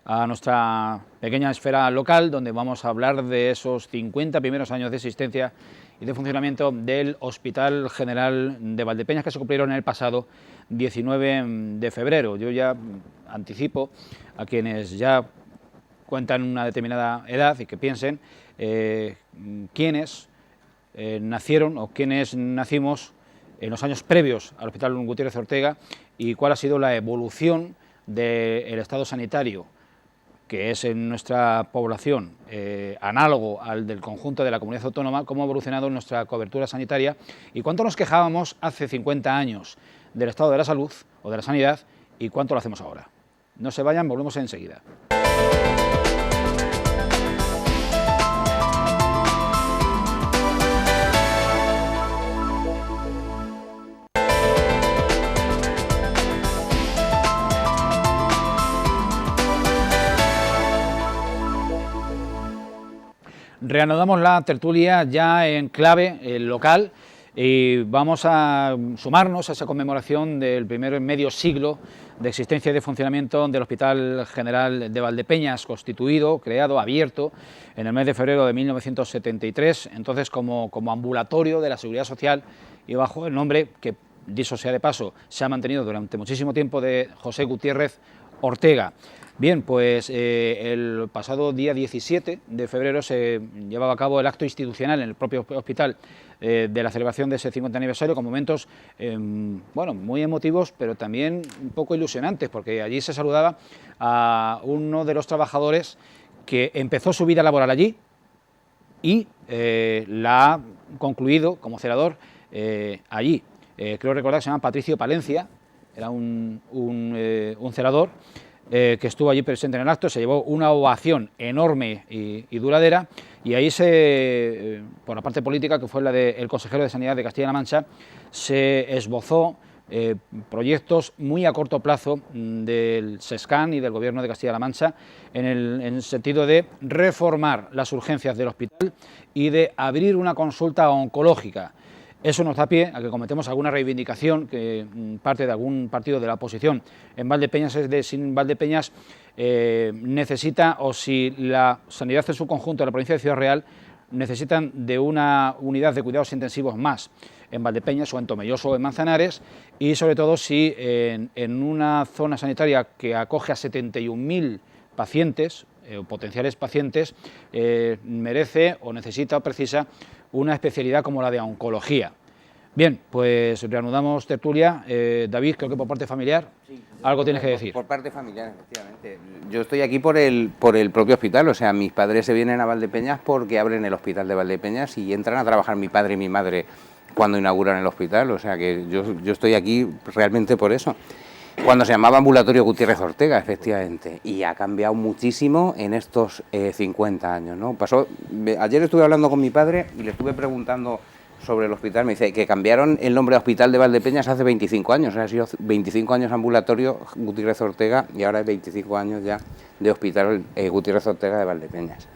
a nuestra pequeña esfera local, donde vamos a hablar de esos 50 primeros años de existencia y de funcionamiento del Hospital General de Valdepeñas, que se cumplieron el pasado 19 de febrero. Yo ya anticipo a quienes ya cuentan una determinada edad y que piensen quiénes nacieron o quiénes nacimos en los años previos al Hospital Gutiérrez Ortega y cuál ha sido la evolución del estado sanitario, que es en nuestra población análogo al del conjunto de la comunidad autónoma, cómo ha evolucionado nuestra cobertura sanitaria y cuánto nos quejábamos hace 50 años del estado de la salud o de la sanidad y cuánto lo hacemos ahora. No se vayan, volvemos enseguida. Reanudamos la tertulia ya en clave local y vamos a sumarnos a esa conmemoración del primer medio siglo de existencia y de funcionamiento del Hospital General de Valdepeñas, constituido, creado, abierto en el mes de febrero de 1973, entonces como ambulatorio de la Seguridad Social y bajo el nombre, que dicho sea de paso, se ha mantenido durante muchísimo tiempo, de José Gutiérrez Ortega. Bien, pues el pasado día 17 de febrero se llevaba a cabo el acto institucional en el propio hospital de la celebración de ese 50 aniversario, con momentos bueno, muy emotivos, pero también un poco ilusionantes, porque allí se saludaba a uno de los trabajadores que empezó su vida laboral allí y la ha concluido como celador allí. Creo recordar que se llama Patricio Palencia, era un celador que estuvo allí presente en el acto, se llevó una ovación enorme y duradera, y ahí por la parte política, que fue la del consejero de Sanidad de Castilla-La Mancha, se esbozó proyectos muy a corto plazo del SESCAN y del Gobierno de Castilla-La Mancha en el sentido de reformar las urgencias del hospital y de abrir una consulta oncológica. Eso nos da pie a que cometemos alguna reivindicación que parte de algún partido de la oposición en Valdepeñas, es de si Valdepeñas necesita, o si la sanidad en su conjunto de la provincia de Ciudad Real necesitan de una unidad de cuidados intensivos más en Valdepeñas o en Tomelloso o en Manzanares, y sobre todo si en una zona sanitaria que acoge a 71.000 pacientes o potenciales pacientes merece o necesita o precisa una especialidad como la de oncología. Bien, pues reanudamos tertulia. David, creo que por parte familiar, sí, algo tienes que decir. Por parte familiar, efectivamente. Yo estoy aquí por el propio hospital, o sea, mis padres se vienen a Valdepeñas porque abren el hospital de Valdepeñas y entran a trabajar mi padre y mi madre cuando inauguran el hospital, o sea que yo estoy aquí realmente por eso. Cuando se llamaba Ambulatorio Gutiérrez Ortega, efectivamente, y ha cambiado muchísimo en estos 50 años, ¿no? Ayer estuve hablando con mi padre y le estuve preguntando sobre el hospital, me dice que cambiaron el nombre de Hospital de Valdepeñas hace 25 años, o sea, ha sido 25 años Ambulatorio Gutiérrez Ortega y ahora es 25 años ya de Hospital Gutiérrez Ortega de Valdepeñas.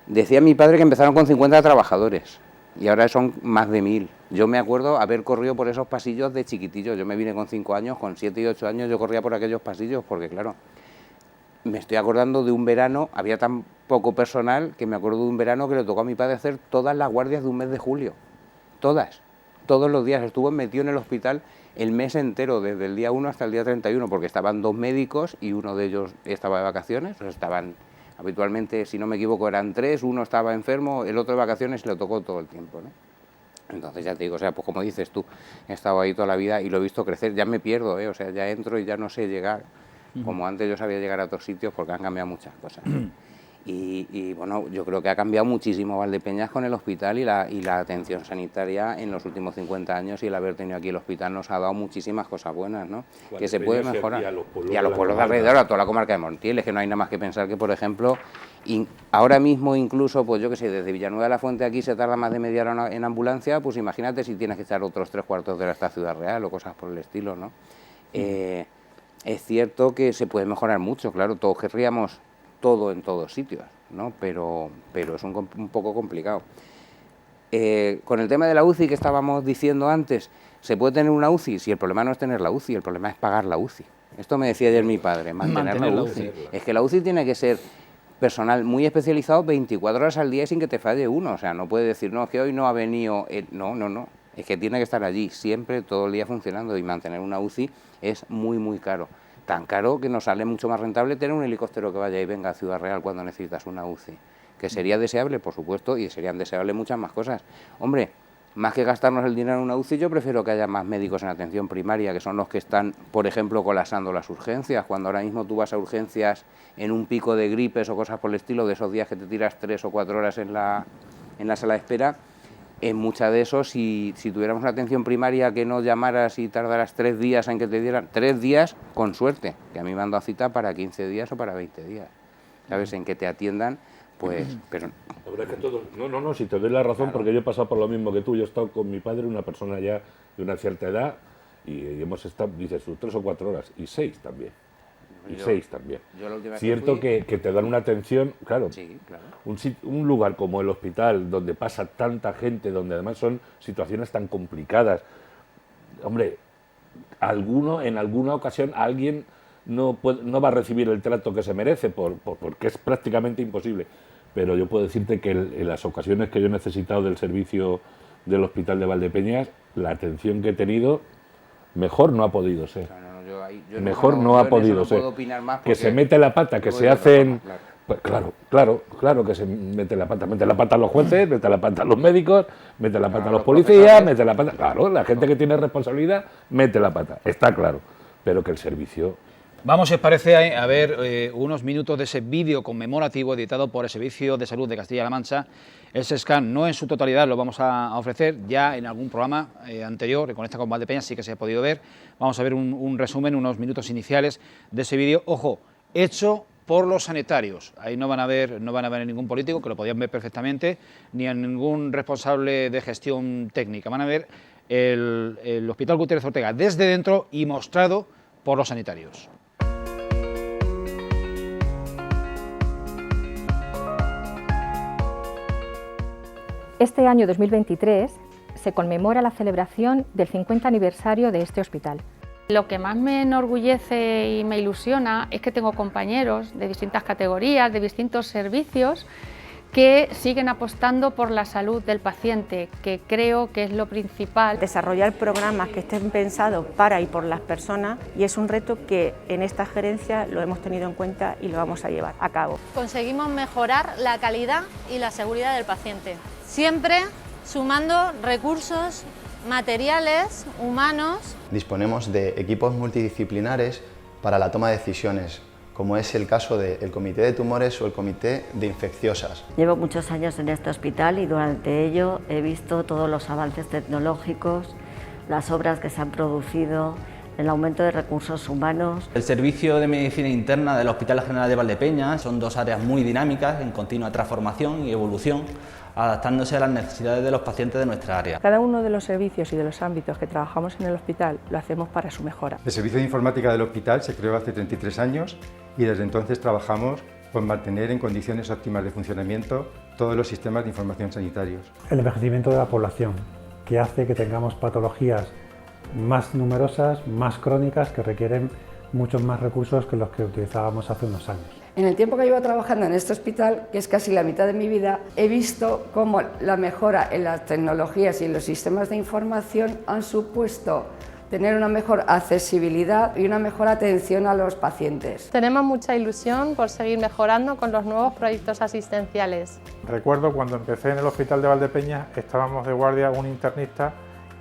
Decía mi padre que empezaron con 50 trabajadores y ahora son más de 1000. Yo me acuerdo haber corrido por esos pasillos de chiquitillo, yo me vine con 5 años, con 7 y 8 años yo corría por aquellos pasillos porque claro, me estoy acordando de un verano, había tan poco personal que me acuerdo de un verano que le tocó a mi padre hacer todas las guardias de un mes de julio, todos los días, estuvo metido en el hospital el mes entero, desde el día 1 hasta el día 31, porque estaban 2 médicos y uno de ellos estaba de vacaciones, o sea, estaban habitualmente, si no me equivoco, eran 3, uno estaba enfermo, el otro de vacaciones y le tocó todo el tiempo, ¿no? Entonces ya te digo, o sea, pues como dices tú, he estado ahí toda la vida y lo he visto crecer, ya me pierdo, o sea, ya entro y ya no sé llegar, como antes yo sabía llegar a otros sitios porque han cambiado muchas cosas. Y bueno, yo creo que ha cambiado muchísimo Valdepeñas con el hospital y la atención sanitaria en los últimos 50 años, y el haber tenido aquí el hospital nos ha dado muchísimas cosas buenas, ¿no? Que se puede mejorar. Y a los pueblos de alrededor, a toda la comarca de Montiel, es que no hay nada más que pensar que, por ejemplo, ahora mismo incluso, pues yo que sé, desde Villanueva de la Fuente aquí se tarda más de media hora en ambulancia, pues imagínate si tienes que estar otros 3/4 de hora hasta Ciudad Real o cosas por el estilo, ¿no? Es cierto que se puede mejorar mucho, claro, todos querríamos todo en todos sitios, ¿no? Pero es un poco complicado. Con el tema de la UCI que estábamos diciendo antes, ¿se puede tener una UCI? Si el problema no es tener la UCI, el problema es pagar la UCI. Esto me decía ayer mi padre, mantener la UCI. Es que la UCI tiene que ser personal muy especializado 24 horas al día y sin que te falle uno. O sea, no puede decir, no, es que hoy no ha venido... No. Es que tiene que estar allí siempre, todo el día funcionando, y mantener una UCI es muy, muy caro. Tan caro que nos sale mucho más rentable tener un helicóptero que vaya y venga a Ciudad Real cuando necesitas una UCI. Que sería deseable, por supuesto, y serían deseables muchas más cosas. Hombre, más que gastarnos el dinero en una UCI, yo prefiero que haya más médicos en atención primaria, que son los que están, por ejemplo, colapsando las urgencias. Cuando ahora mismo tú vas a urgencias en un pico de gripes o cosas por el estilo, de esos días que te tiras 3 o 4 horas en la sala de espera, en muchas de esos, si tuviéramos una atención primaria que no llamaras y tardaras 3 días en que te dieran, 3 días con suerte, que a mí me han dado cita para 15 días o para 20 días, ¿sabes? En que te atiendan, pues, pero... La verdad es que todo... No, si te doy la razón, claro. Porque yo he pasado por lo mismo que tú. Yo he estado con mi padre, una persona ya de una cierta edad, y hemos estado, dices tú, 3 o 4 horas, y 6 también. Y 6 también. Cierto que te dan una atención, claro, sí, claro. Un lugar como el hospital, donde pasa tanta gente, donde además son situaciones tan complicadas. Hombre, en alguna ocasión alguien no va a recibir el trato que se merece, porque es prácticamente imposible. Pero yo puedo decirte que en las ocasiones que yo he necesitado del servicio del hospital de Valdepeñas, la atención que he tenido, mejor no ha podido ser. Mejor no ha podido ser. Que se mete la pata, que se hacen... Pues claro que se mete la pata a los jueces, mete la pata a los médicos, mete la pata a los policías, mete la pata... Claro, la gente que tiene responsabilidad mete la pata, está claro, pero que el servicio... Vamos, si os parece, a ver unos minutos de ese vídeo conmemorativo editado por el Servicio de Salud de Castilla-La Mancha. Ese scan no en su totalidad lo vamos a ofrecer, ya en algún programa anterior, que conecta con Valdepeñas sí que se ha podido ver. Vamos a ver un resumen, unos minutos iniciales de ese vídeo, ojo, hecho por los sanitarios. Ahí no van a ver ningún político, que lo podían ver perfectamente, ni a ningún responsable de gestión técnica. Van a ver el Hospital Gutiérrez Ortega desde dentro y mostrado por los sanitarios. Este año 2023 se conmemora la celebración del 50 aniversario de este hospital. Lo que más me enorgullece y me ilusiona es que tengo compañeros de distintas categorías, de distintos servicios, que siguen apostando por la salud del paciente, que creo que es lo principal. Desarrollar programas que estén pensados para y por las personas, y es un reto que en esta gerencia lo hemos tenido en cuenta y lo vamos a llevar a cabo. Conseguimos mejorar la calidad y la seguridad del paciente, siempre sumando recursos materiales, humanos. Disponemos de equipos multidisciplinares para la toma de decisiones, como es el caso del Comité de Tumores o el Comité de Infecciosas. Llevo muchos años en este hospital y durante ello he visto todos los avances tecnológicos, las obras que se han producido, el aumento de recursos humanos. El servicio de medicina interna del Hospital General de Valdepeñas son dos áreas muy dinámicas, en continua transformación y evolución, adaptándose a las necesidades de los pacientes de nuestra área. Cada uno de los servicios y de los ámbitos que trabajamos en el hospital lo hacemos para su mejora. El servicio de informática del hospital se creó hace 33 años y desde entonces trabajamos por mantener en condiciones óptimas de funcionamiento todos los sistemas de información sanitarios. El envejecimiento de la población, que hace que tengamos patologías más numerosas, más crónicas, que requieren muchos más recursos que los que utilizábamos hace unos años. En el tiempo que llevo trabajando en este hospital, que es casi la mitad de mi vida, he visto cómo la mejora en las tecnologías y en los sistemas de información han supuesto tener una mejor accesibilidad y una mejor atención a los pacientes. Tenemos mucha ilusión por seguir mejorando con los nuevos proyectos asistenciales. Recuerdo cuando empecé en el hospital de Valdepeñas, estábamos de guardia un internista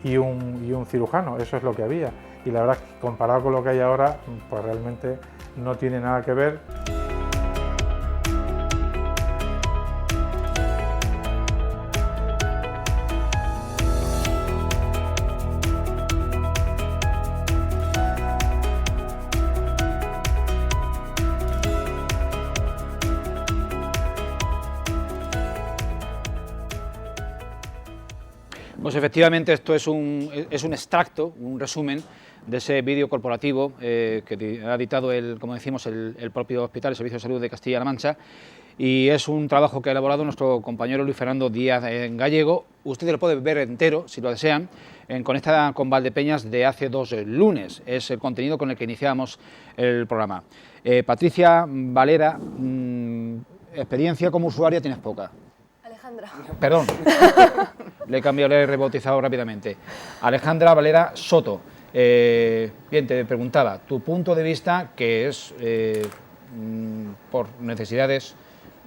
y un cirujano, eso es lo que había. Y la verdad es que comparado con lo que hay ahora, pues realmente no tiene nada que ver. Pues efectivamente esto es un extracto, un resumen de ese vídeo corporativo que ha editado, como decimos, el propio Hospital, el Servicio de Salud de Castilla-La Mancha, y es un trabajo que ha elaborado nuestro compañero Luis Fernando Díaz en Gallego. Ustedes lo pueden ver entero, si lo desean, en Conecta con Valdepeñas de hace 2 lunes. Es el contenido con el que iniciamos el programa. Patricia Valera, experiencia como usuaria tienes poca. Alejandra. Perdón, le he cambiado, le he rebautizado rápidamente. Alejandra Valera Soto. Bien, te preguntaba, tu punto de vista, que es por necesidades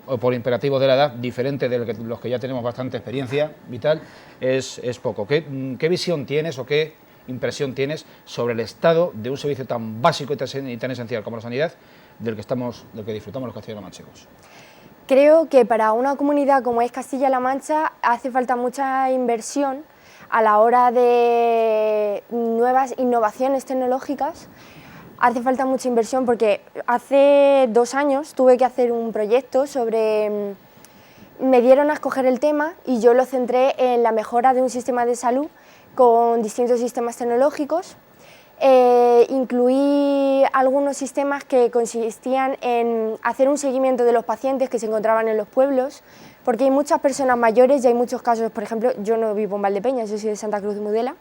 o por imperativos de la edad, diferente de los que ya tenemos bastante experiencia vital, es poco. ¿Qué visión tienes o qué impresión tienes sobre el estado de un servicio tan básico y tan esencial como la sanidad, del que disfrutamos los castellano-manchegos? Creo que para una comunidad como es Castilla-La Mancha hace falta mucha inversión a la hora de nuevas innovaciones tecnológicas. Hace falta mucha inversión porque hace 2 años tuve que hacer un proyecto sobre... Me dieron a escoger el tema y yo lo centré en la mejora de un sistema de salud con distintos sistemas tecnológicos. Incluí algunos sistemas que consistían en hacer un seguimiento de los pacientes que se encontraban en los pueblos, porque hay muchas personas mayores y hay muchos casos, por ejemplo, yo no vivo en Valdepeñas, yo soy de Santa Cruz de Mudela,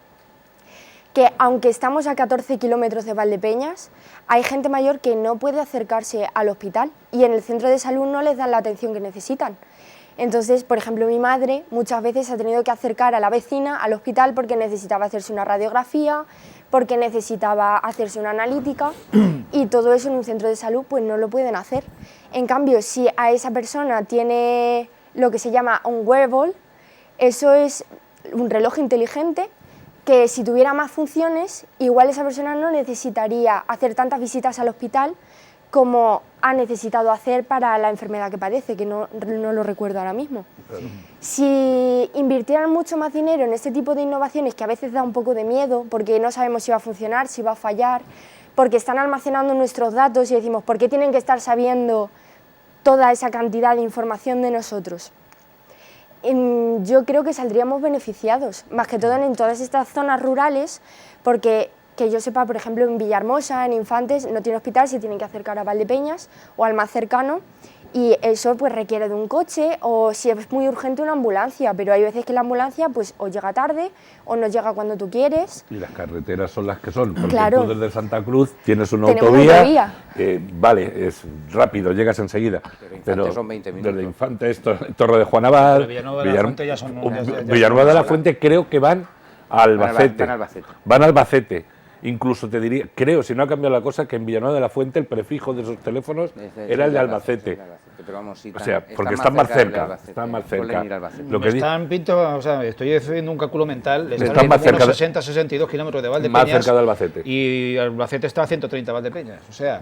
que aunque estamos a 14 kilómetros de Valdepeñas, hay gente mayor que no puede acercarse al hospital y en el centro de salud no les dan la atención que necesitan. Entonces, por ejemplo, mi madre muchas veces ha tenido que acercar a la vecina al hospital porque necesitaba hacerse una radiografía, porque necesitaba hacerse una analítica y todo eso en un centro de salud pues no lo pueden hacer. En cambio, si a esa persona tiene lo que se llama un wearable, eso es un reloj inteligente que si tuviera más funciones, igual esa persona no necesitaría hacer tantas visitas al hospital como ha necesitado hacer para la enfermedad que padece, que no lo recuerdo ahora mismo. Si invirtieran mucho más dinero en este tipo de innovaciones, que a veces da un poco de miedo, porque no sabemos si va a funcionar, si va a fallar, porque están almacenando nuestros datos y decimos, ¿por qué tienen que estar sabiendo toda esa cantidad de información de nosotros? Yo creo que saldríamos beneficiados, más que todo en todas estas zonas rurales, porque que yo sepa, por ejemplo, en Villahermosa, en Infantes, no tiene hospital, se tienen que acercar a Valdepeñas o al más cercano, Y eso pues requiere de un coche o si es muy urgente una ambulancia, pero hay veces que la ambulancia pues o llega tarde o no llega cuando tú quieres. Y las carreteras son las que son, porque Claro. tú desde Santa Cruz tienes una Tenemos autovía, vale, es rápido, llegas enseguida. Pero son 20 minutos. Desde Infante, Torre de Juan Abad, Pero Villanueva de la Fuente ya son... Villanueva de la Fuente creo que van a Albacete. Van a Albacete. Incluso te diría, creo, si no ha cambiado la cosa, que en Villanueva de la Fuente el prefijo de esos teléfonos era el de Albacete. Pero vamos, sí, O sea, porque están más cerca. Están más cerca. Lo que están Pinto, o sea, estoy haciendo un cálculo mental, están más cerca de 60-62 kilómetros de Valdepeñas. Más cerca de Albacete. Y Albacete está a 130 Valdepeñas, o sea...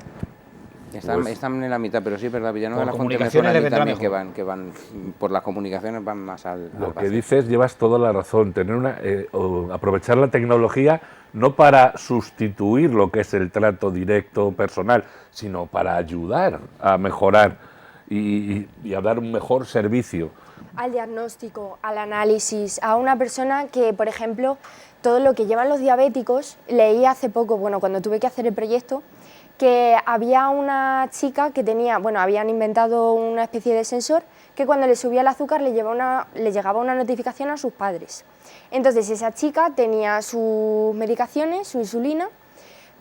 Están en la mitad, pero sí es verdad, Villanueva de la Fuente también que van por las comunicaciones van más al Lo que dices llevas toda la razón, tener aprovechar la tecnología no para sustituir lo que es el trato directo personal, sino para ayudar a mejorar y a dar un mejor servicio. Al diagnóstico, al análisis, a una persona que, por ejemplo, todo lo que llevan los diabéticos, leí hace poco, bueno, cuando tuve que hacer el proyecto, que había una chica que tenía, bueno, habían inventado una especie de sensor que cuando le subía el azúcar le llegaba una notificación a sus padres. Entonces esa chica tenía sus medicaciones, su insulina,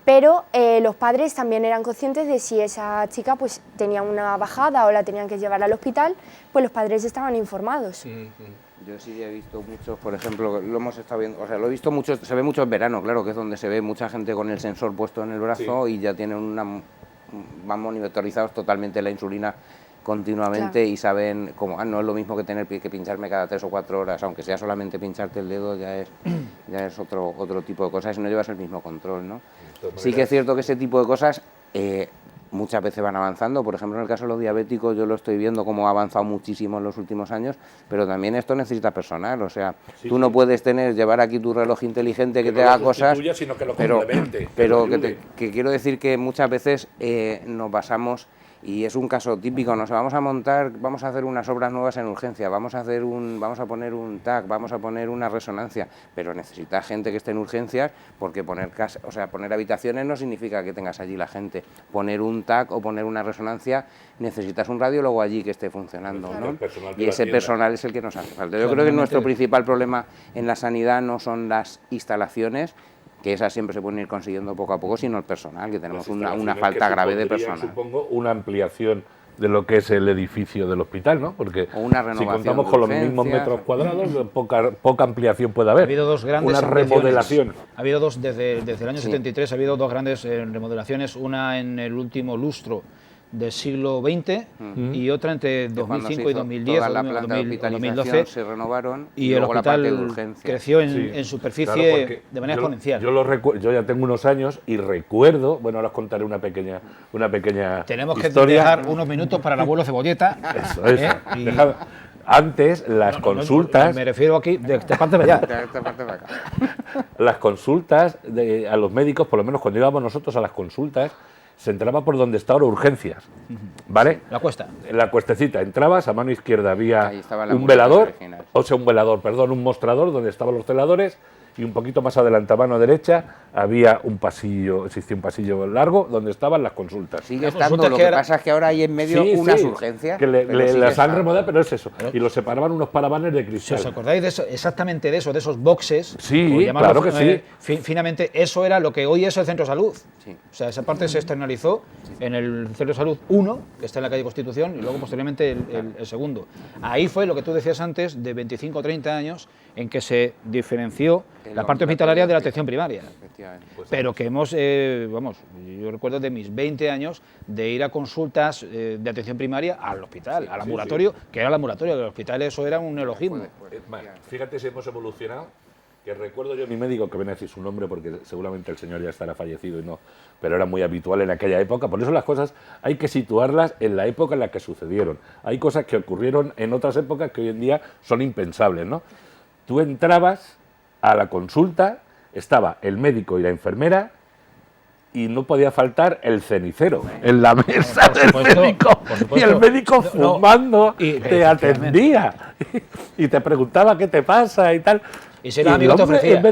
pero los padres también eran conscientes de si esa chica pues tenía una bajada o la tenían que llevar al hospital, pues los padres estaban informados. Sí. Yo sí he visto muchos, por ejemplo, lo hemos estado viendo, o sea, lo he visto mucho, se ve mucho en verano, claro, que es donde se ve mucha gente con el sensor puesto en el brazo y ya tienen van monitorizados totalmente la insulina continuamente y saben cómo no es lo mismo que tener que pincharme cada 3 o 4 horas, aunque sea solamente pincharte el dedo, ya es otro tipo de cosas y no llevas el mismo control, ¿no? Sí que es cierto que ese tipo de cosas muchas veces van avanzando, por ejemplo en el caso de los diabéticos yo lo estoy viendo como ha avanzado muchísimo en los últimos años, pero también esto necesita personal, o sea, tú no puedes llevar aquí tu reloj inteligente que te haga cosas, sino que lo complemente, pero que quiero decir que muchas veces nos basamos, y es un caso típico, nos vamos a hacer unas obras nuevas en urgencia, vamos a poner un TAC, vamos a poner una resonancia, pero necesitas gente que esté en urgencias, porque poner habitaciones no significa que tengas allí la gente, poner un TAC o poner una resonancia, necesitas un radiólogo allí que esté funcionando, ¿no? Y ese personal es el que nos hace falta. Yo creo que nuestro principal problema en la sanidad no son las instalaciones, que esas siempre se pueden ir consiguiendo poco a poco, sino el personal, que tenemos una falta grave de personal. Supongo una ampliación de lo que es el edificio del hospital, ¿no? Porque si contamos con los mismos metros cuadrados, poca ampliación puede haber. Ha habido dos grandes remodelaciones. Ha habido dos, desde el año 73 ha habido dos grandes remodelaciones, una en el último lustro del siglo XX y otra entre 2005 y 2010 toda la planta de hospitalización 2012 se renovaron y el hospital creció en superficie de manera exponencial. Yo ya tengo unos años y recuerdo, bueno, ahora os contaré una pequeña Tenemos historia. Que dejar unos minutos para el abuelo Cebolleta. Eso es. Antes las consultas... Me refiero aquí, de esta parte de allá. Las consultas a los médicos, por lo menos cuando íbamos nosotros a las consultas, se entraba por donde está ahora urgencias, ¿vale? La cuesta. La cuestecita. Entrabas, a mano izquierda había un mostrador donde estaban los celadores y un poquito más adelante, a mano derecha, había existía un pasillo largo donde estaban las consultas. Sigue estando, lo que pasa es que ahora hay en medio unas urgencias. Que las han remodelado, pero es eso. Y los separaban unos parabanes de cristal. Si os acordáis de eso, exactamente de esos boxes, sí, claro que sí. Finalmente, eso era lo que hoy es el centro de salud. Sí. O sea, esa parte se externalizó en el centro de salud 1, que está en la calle Constitución, y luego posteriormente el segundo. Ahí fue lo que tú decías antes, de 25 o 30 años, en que se diferenció la parte hospitalaria de la atención primaria. Pero que yo recuerdo de mis 20 años de ir a consultas de atención primaria al hospital, al ambulatorio, que era el ambulatorio, el hospital eso era un neologismo. Fíjate si hemos evolucionado, que recuerdo yo a mi médico, que viene a decir su nombre porque seguramente el señor ya estará fallecido y no, pero era muy habitual en aquella época, por eso las cosas hay que situarlas en la época en la que sucedieron. Hay cosas que ocurrieron en otras épocas que hoy en día son impensables, ¿no? Tú entrabas a la consulta, estaba el médico y la enfermera y no podía faltar el cenicero en la mesa del médico y el médico fumando te atendía y te preguntaba qué te pasa y tal. Y si era amigo te ofrecía.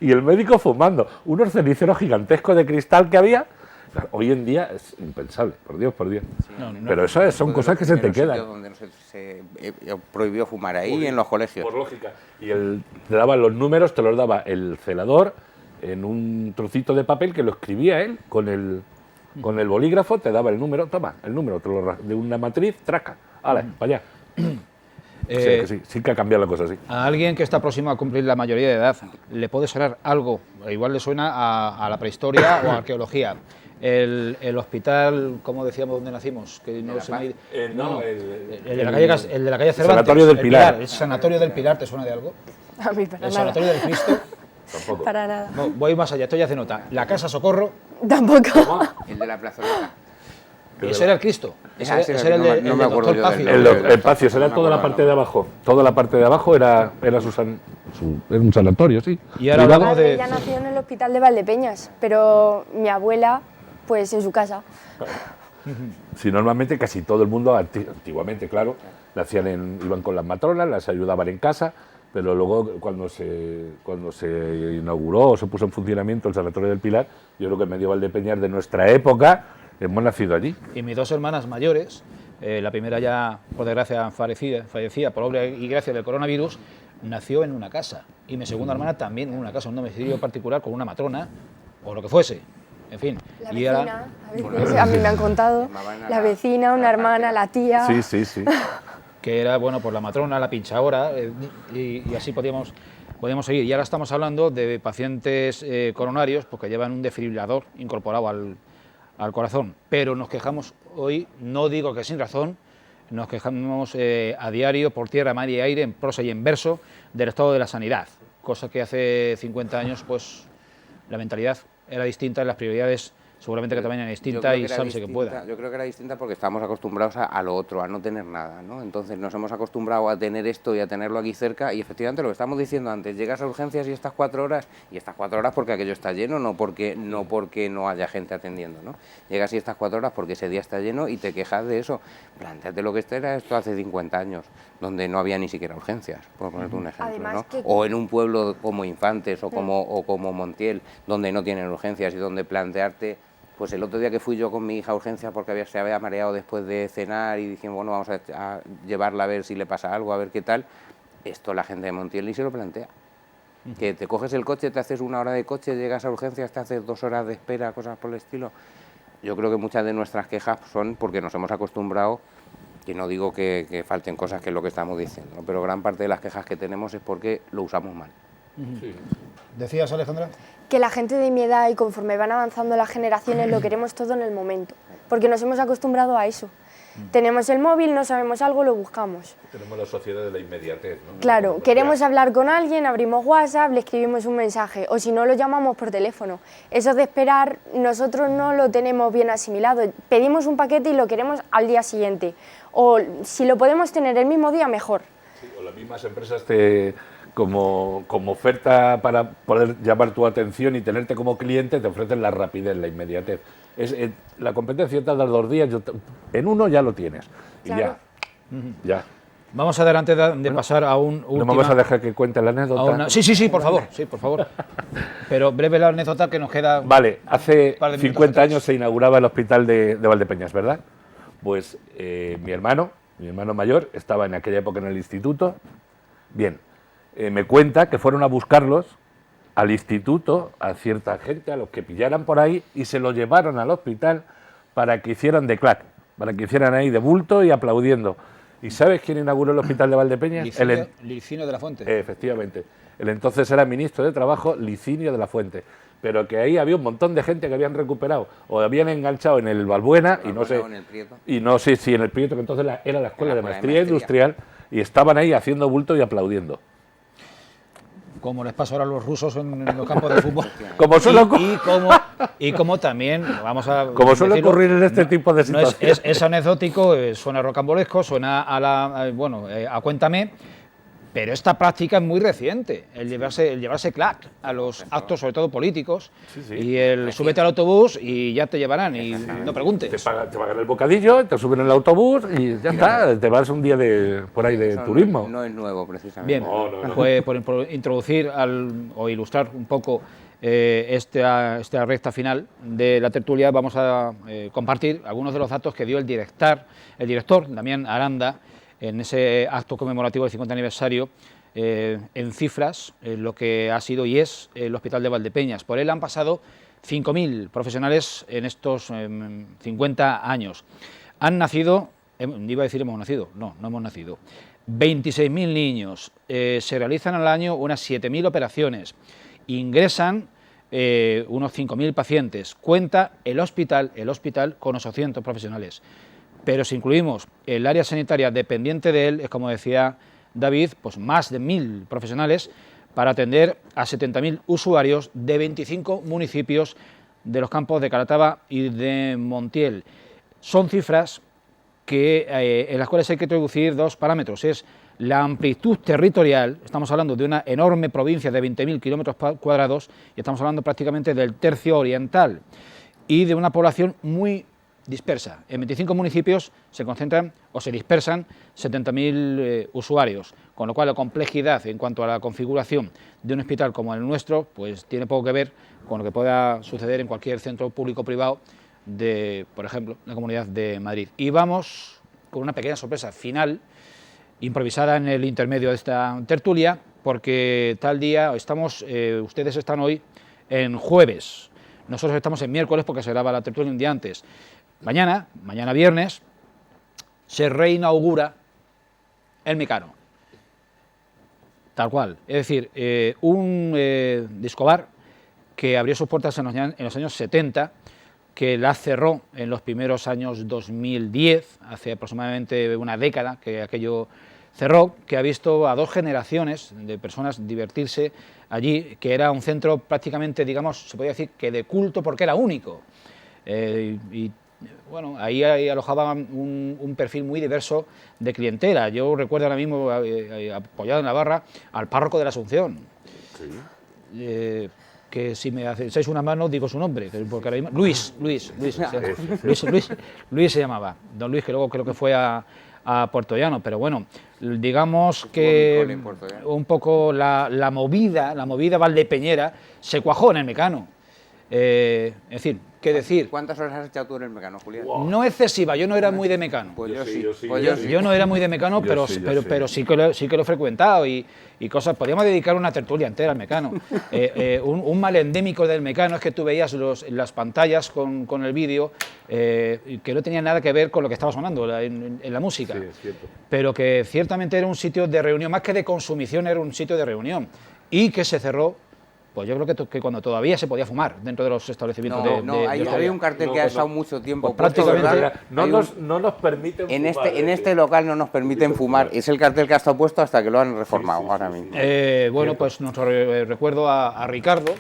Y el médico fumando. Unos ceniceros gigantescos de cristal que había Claro, hoy en día es impensable, por Dios, por Dios. Sí, pero esas son cosas que se te quedan. Donde no se prohibió fumar ahí, en los colegios. Por lógica. Y te daban los números, te los daba el celador en un trocito de papel que lo escribía él con el bolígrafo, te daba el número, toma, el número de una matriz, traca, ¡hala, para allá! Sí que ha cambiado la cosa, sí. A alguien que está próximo a cumplir la mayoría de edad, ¿le puede sonar algo? Igual le suena a la prehistoria o a arqueología. El hospital, como decíamos, donde nacimos, que no se me... el de la calle Cervantes. Sanatorio del Pilar. ¿El Sanatorio del Pilar te suena de algo? A mí para ¿El nada. Sanatorio del Cristo? Tampoco. Para nada. No, voy más allá, esto ya hace nota. ¿La Casa Socorro? Tampoco. El de la plazoleta. Ese era el Cristo. Ese era el de, no me acuerdo yo Pacio. El Pacio, será toda la parte de abajo. Toda la parte de abajo era era un sanatorio, sí. Y ahora Mi hablamos madre de... ya nació en el hospital de Valdepeñas, pero mi abuela, pues en su casa. Sí, normalmente casi todo el mundo, antiguamente, claro, iban con las matronas, las ayudaban en casa, pero luego cuando se inauguró o se puso en funcionamiento el Sanatorio del Pilar, yo creo que medio Valdepeñas de nuestra época hemos nacido allí. Y mis dos hermanas mayores, la primera ya, por desgracia, fallecida por obra y gracia del coronavirus, nació en una casa. Y mi segunda hermana también en una casa, un domicilio particular con una matrona, o lo que fuese. En fin. La y vecina, ahora... a mí me han contado, la vecina, una hermana, la tía... Sí. Que era, bueno, pues la matrona, la pinchadora, y así podíamos seguir. Y ahora estamos hablando de pacientes coronarios, porque llevan un desfibrilador incorporado al corazón. Pero nos quejamos hoy, no digo que sin razón, nos quejamos a diario, por tierra, mar y aire, en prosa y en verso, del estado de la sanidad. Cosa que hace 50 años, pues, la mentalidad era distinta, las prioridades seguramente que también era distinta y sálvese que pueda. Yo creo que era distinta porque estamos acostumbrados a lo otro, a no tener nada, ¿no? Entonces nos hemos acostumbrado a tener esto y a tenerlo aquí cerca y efectivamente lo que estamos diciendo antes, llegas a urgencias y estas 4 horas porque aquello está lleno, no porque no haya gente atendiendo, ¿no? Llegas y estas 4 horas porque ese día está lleno y te quejas de eso. Plantéate lo que era esto hace 50 años, donde no había ni siquiera urgencias, por ponerte un ejemplo, Además, ¿no? O en un pueblo como Infantes o como Montiel, donde no tienen urgencias y donde plantearte... Pues el otro día que fui yo con mi hija a urgencias porque se había mareado después de cenar y dijimos, bueno, vamos a llevarla a ver si le pasa algo, a ver qué tal, esto la gente de Montiel ni se lo plantea. Que te coges el coche, te haces 1 hora de coche, llegas a urgencias, te haces 2 horas de espera, cosas por el estilo. Yo creo que muchas de nuestras quejas son porque nos hemos acostumbrado, que no digo que falten cosas, que es lo que estamos diciendo, ¿no? Pero gran parte de las quejas que tenemos es porque lo usamos mal. Sí. ¿Decías, Alejandra? Que la gente de mi edad y conforme van avanzando las generaciones lo queremos todo en el momento, porque nos hemos acostumbrado a eso. Tenemos el móvil, no sabemos algo, lo buscamos. Tenemos la sociedad de la inmediatez, ¿no? Claro, queremos hablar con alguien, abrimos WhatsApp, le escribimos un mensaje, o si no lo llamamos por teléfono. Eso de esperar, nosotros no lo tenemos bien asimilado. Pedimos un paquete y lo queremos al día siguiente, o si lo podemos tener el mismo día, mejor. Sí, o las mismas empresas como oferta para poder llamar tu atención y tenerte como cliente, te ofrecen la rapidez, la inmediatez. La competencia tarda 2 días, en 1 ya lo tienes. Claro. Y ya. Vamos adelante de pasar a un último... ¿No me vas a dejar que cuente la anécdota? Sí, por favor. Pero breve la anécdota que nos queda... Vale, hace 50 años se inauguraba el hospital de Valdepeñas, ¿verdad? Pues mi hermano mayor, estaba en aquella época en el instituto. Bien, me cuenta que fueron a buscarlos al instituto, a cierta gente, a los que pillaran por ahí, y se los llevaron al hospital para que hicieran de clac, para que hicieran ahí de bulto y aplaudiendo. ¿Y sabes quién inauguró el hospital de Valdepeñas? Licinio de la Fuente. Efectivamente. El entonces era ministro de Trabajo, Licinio de la Fuente. Pero que ahí había un montón de gente que habían recuperado o habían enganchado en el Balbuena y no sé si en el Prieto, que entonces era la escuela de maestría industrial, y estaban ahí haciendo bulto y aplaudiendo. Como les pasa ahora a los rusos en los campos de fútbol. como también, vamos a... Como suele ocurrir en este tipo de situaciones. Es anecdótico, suena rocambolesco, suena a Cuéntame, pero esta práctica es muy reciente, el llevarse clac a los actos, sobre todo políticos, y el súbete al autobús y ya te llevarán, y no preguntes. Te pagan el bocadillo, te suben en el autobús y ya está, te vas un día por ahí de turismo. No es nuevo, precisamente. Bien, pues por introducir o ilustrar un poco esta recta final de la tertulia, vamos a compartir algunos de los datos que dio el director Damián Aranda en ese acto conmemorativo del 50 aniversario, en cifras, lo que ha sido y es el Hospital de Valdepeñas. Por él han pasado 5.000 profesionales en estos 50 años. Han nacido, iba a decir hemos nacido, no hemos nacido, 26.000 niños, se realizan al año unas 7.000 operaciones, ingresan unos 5.000 pacientes, cuenta el hospital con 800 profesionales, pero si incluimos el área sanitaria dependiente de él, es como decía David, pues más de 1.000 profesionales para atender a 70.000 usuarios de 25 municipios de los campos de Calatrava y de Montiel. Son cifras en las cuales hay que introducir dos parámetros, es la amplitud territorial, estamos hablando de una enorme provincia de 20.000 kilómetros cuadrados y estamos hablando prácticamente del tercio oriental, y de una población muy dispersa. En 25 municipios se concentran o se dispersan 70.000 usuarios, con lo cual la complejidad en cuanto a la configuración de un hospital como el nuestro pues tiene poco que ver con lo que pueda suceder en cualquier centro público o privado de, por ejemplo, la Comunidad de Madrid. Y vamos con una pequeña sorpresa final, improvisada en el intermedio de esta tertulia, porque tal día ustedes están hoy en jueves, nosotros estamos en miércoles porque se graba la tertulia un día antes. Mañana viernes, se reinaugura el Mecano, tal cual, es decir, un discobar que abrió sus puertas en los años 70, que la cerró en los primeros años 2010, hace aproximadamente una década que aquello cerró, que ha visto a dos generaciones de personas divertirse allí, que era un centro prácticamente, digamos, se podría decir que de culto porque era único. Y bueno, ahí alojaban un perfil muy diverso de clientela. Yo recuerdo ahora mismo, apoyado en la barra, al párroco de la Asunción. Sí. Que si me hacéis una mano digo su nombre, porque ahora mismo, Luis se llamaba, don Luis, que luego creo que fue a Puerto Llano, pero bueno, digamos que un poco la movida valdepeñera se cuajó en el Mecano. En fin, ¿qué decir? ¿Cuántas horas has echado tú en el Mecano, Julián? No excesiva, yo no era muy de Mecano. Pues yo sí. Yo no era muy de Mecano, pero sí que lo he frecuentado y cosas. Podríamos dedicar una tertulia entera al Mecano. Un mal endémico del Mecano es que tú veías las pantallas con el vídeo que no tenía nada que ver con lo que estaba sonando en la música. Sí, es cierto. Pero que ciertamente era un sitio de reunión, más que de consumición, era un sitio de reunión. Y que se cerró. Pues yo creo que cuando todavía se podía fumar dentro de los establecimientos ahí había un cartel que ha estado mucho tiempo. Pues prácticamente no nos permiten fumar. En este local no nos permiten fumar. Es el cartel que ha estado puesto hasta que lo han reformado ahora mismo. Bueno, pues nuestro recuerdo a Ricardo,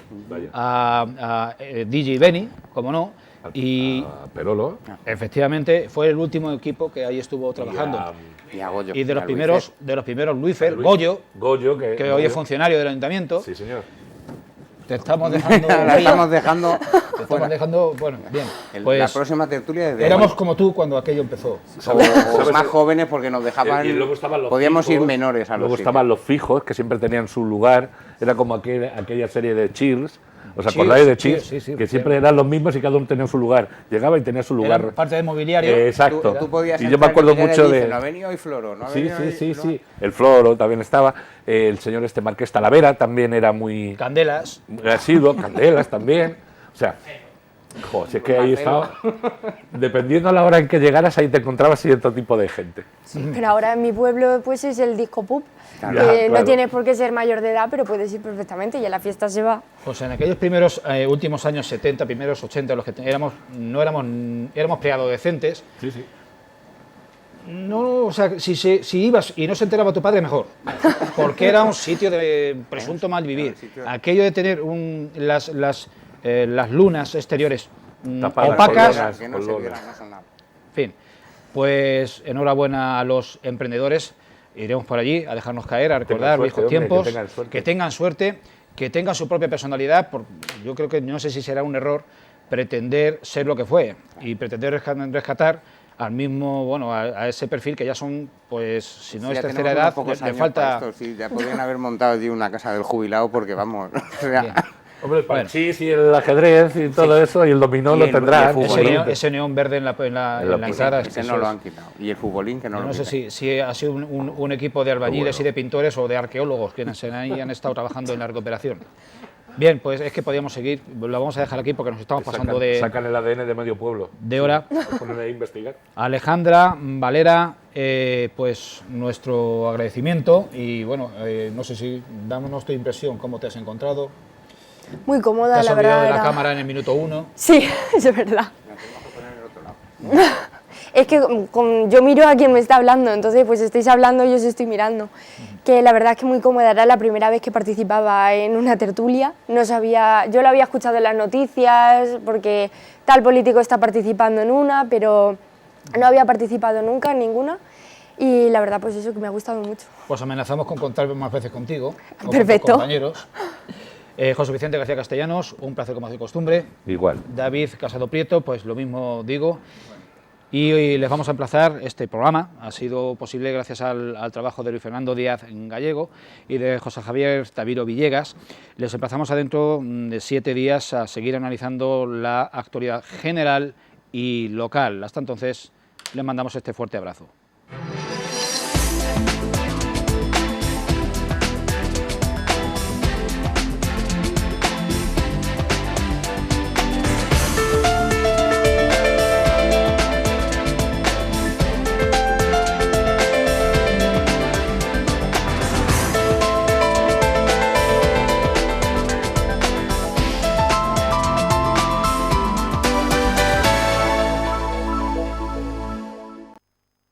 a DJ Benny, como no, y a Perolo. Efectivamente, fue el último equipo que ahí estuvo trabajando. Y a Goyo. Y de los primeros Luifer, Goyo, que hoy es funcionario del ayuntamiento. Sí, señor. Te estamos dejando... bueno, bien. Pues, la próxima tertulia es de éramos como tú cuando aquello empezó. O más jóvenes porque nos dejaban... Y luego estaban los podíamos fijos, ir menores a los luego estaban los fijos, que siempre tenían su lugar. Era como aquella serie de Cheers. ¿Os acordáis de Cheers? Sí, que siempre eran los mismos y cada uno tenía su lugar. Llegaba y tenía su lugar. Era parte del mobiliario. Exacto. Tú podías y yo me acuerdo mucho de... ¿No ha venido hoy Floro? ¿No ha Sí. venido El Floro también estaba. El señor Marqués Talavera también era muy... Candelas. Asiduo, Candelas también. O sea, si es que ahí estaba... Dependiendo a la hora en que llegaras, ahí te encontrabas cierto tipo de gente. Sí, pero ahora en mi pueblo pues es el disco pub. Claro. No tienes por qué ser mayor de edad, pero puedes ir perfectamente y a la fiesta se va. Pues en aquellos primeros últimos años 70, primeros 80, los que éramos preadolescentes. Sí. No, o sea, si ibas y no se enteraba tu padre, mejor. Porque era un sitio de presunto mal vivir. Aquello de tener las lunas exteriores opacas. Que no se vieran, En fin, pues enhorabuena a los emprendedores. Iremos por allí a dejarnos caer, a recordar viejos tiempos. Que tengan suerte, que tengan su propia personalidad. Yo creo que no sé si será un error pretender ser lo que fue y pretender rescatar al mismo, bueno, a ese perfil que ya son, pues, si no es tercera edad, le falta... Sí, ya podrían haber montado allí una casa del jubilado porque, vamos, o sea, Hombre, el parchís y el ajedrez y todo eso, y el dominó lo tendrá. Ese neón verde en la entrada. Ese no lo han quitado. Y el futbolín que no lo han quitado. No sé si ha sido un equipo de albañiles y de pintores o de arqueólogos quienes ahí han estado trabajando en la recuperación. Bien, pues es que podíamos seguir, lo vamos a dejar aquí porque nos estamos pasando Sacan el ADN de medio pueblo. De hora. Ponen a investigar. Alejandra, Valera, pues nuestro agradecimiento y bueno, no sé si dámonos tu impresión, cómo te has encontrado. Muy cómoda, la verdad. ¿Te has olvidado de la cámara en el minuto 1? Sí, es verdad. Es que yo miro a quien me está hablando, entonces pues estáis hablando y yo os estoy mirando. Que la verdad es que muy cómoda, era la primera vez que participaba en una tertulia. No sabía, yo lo había escuchado en las noticias, porque tal político está participando en una, pero no había participado nunca en ninguna. Y la verdad pues eso que me ha gustado mucho. Pues amenazamos con contar más veces contigo. Perfecto. Con compañeros. José Vicente García Castellanos, un placer como de costumbre. Igual. David Casado Prieto, pues lo mismo digo. Y les vamos a emplazar, este programa ha sido posible gracias al trabajo de Luis Fernando Díaz Gallego y de José Javier Taviro Villegas. Les emplazamos adentro de 7 días a seguir analizando la actualidad general y local. Hasta entonces, les mandamos este fuerte abrazo.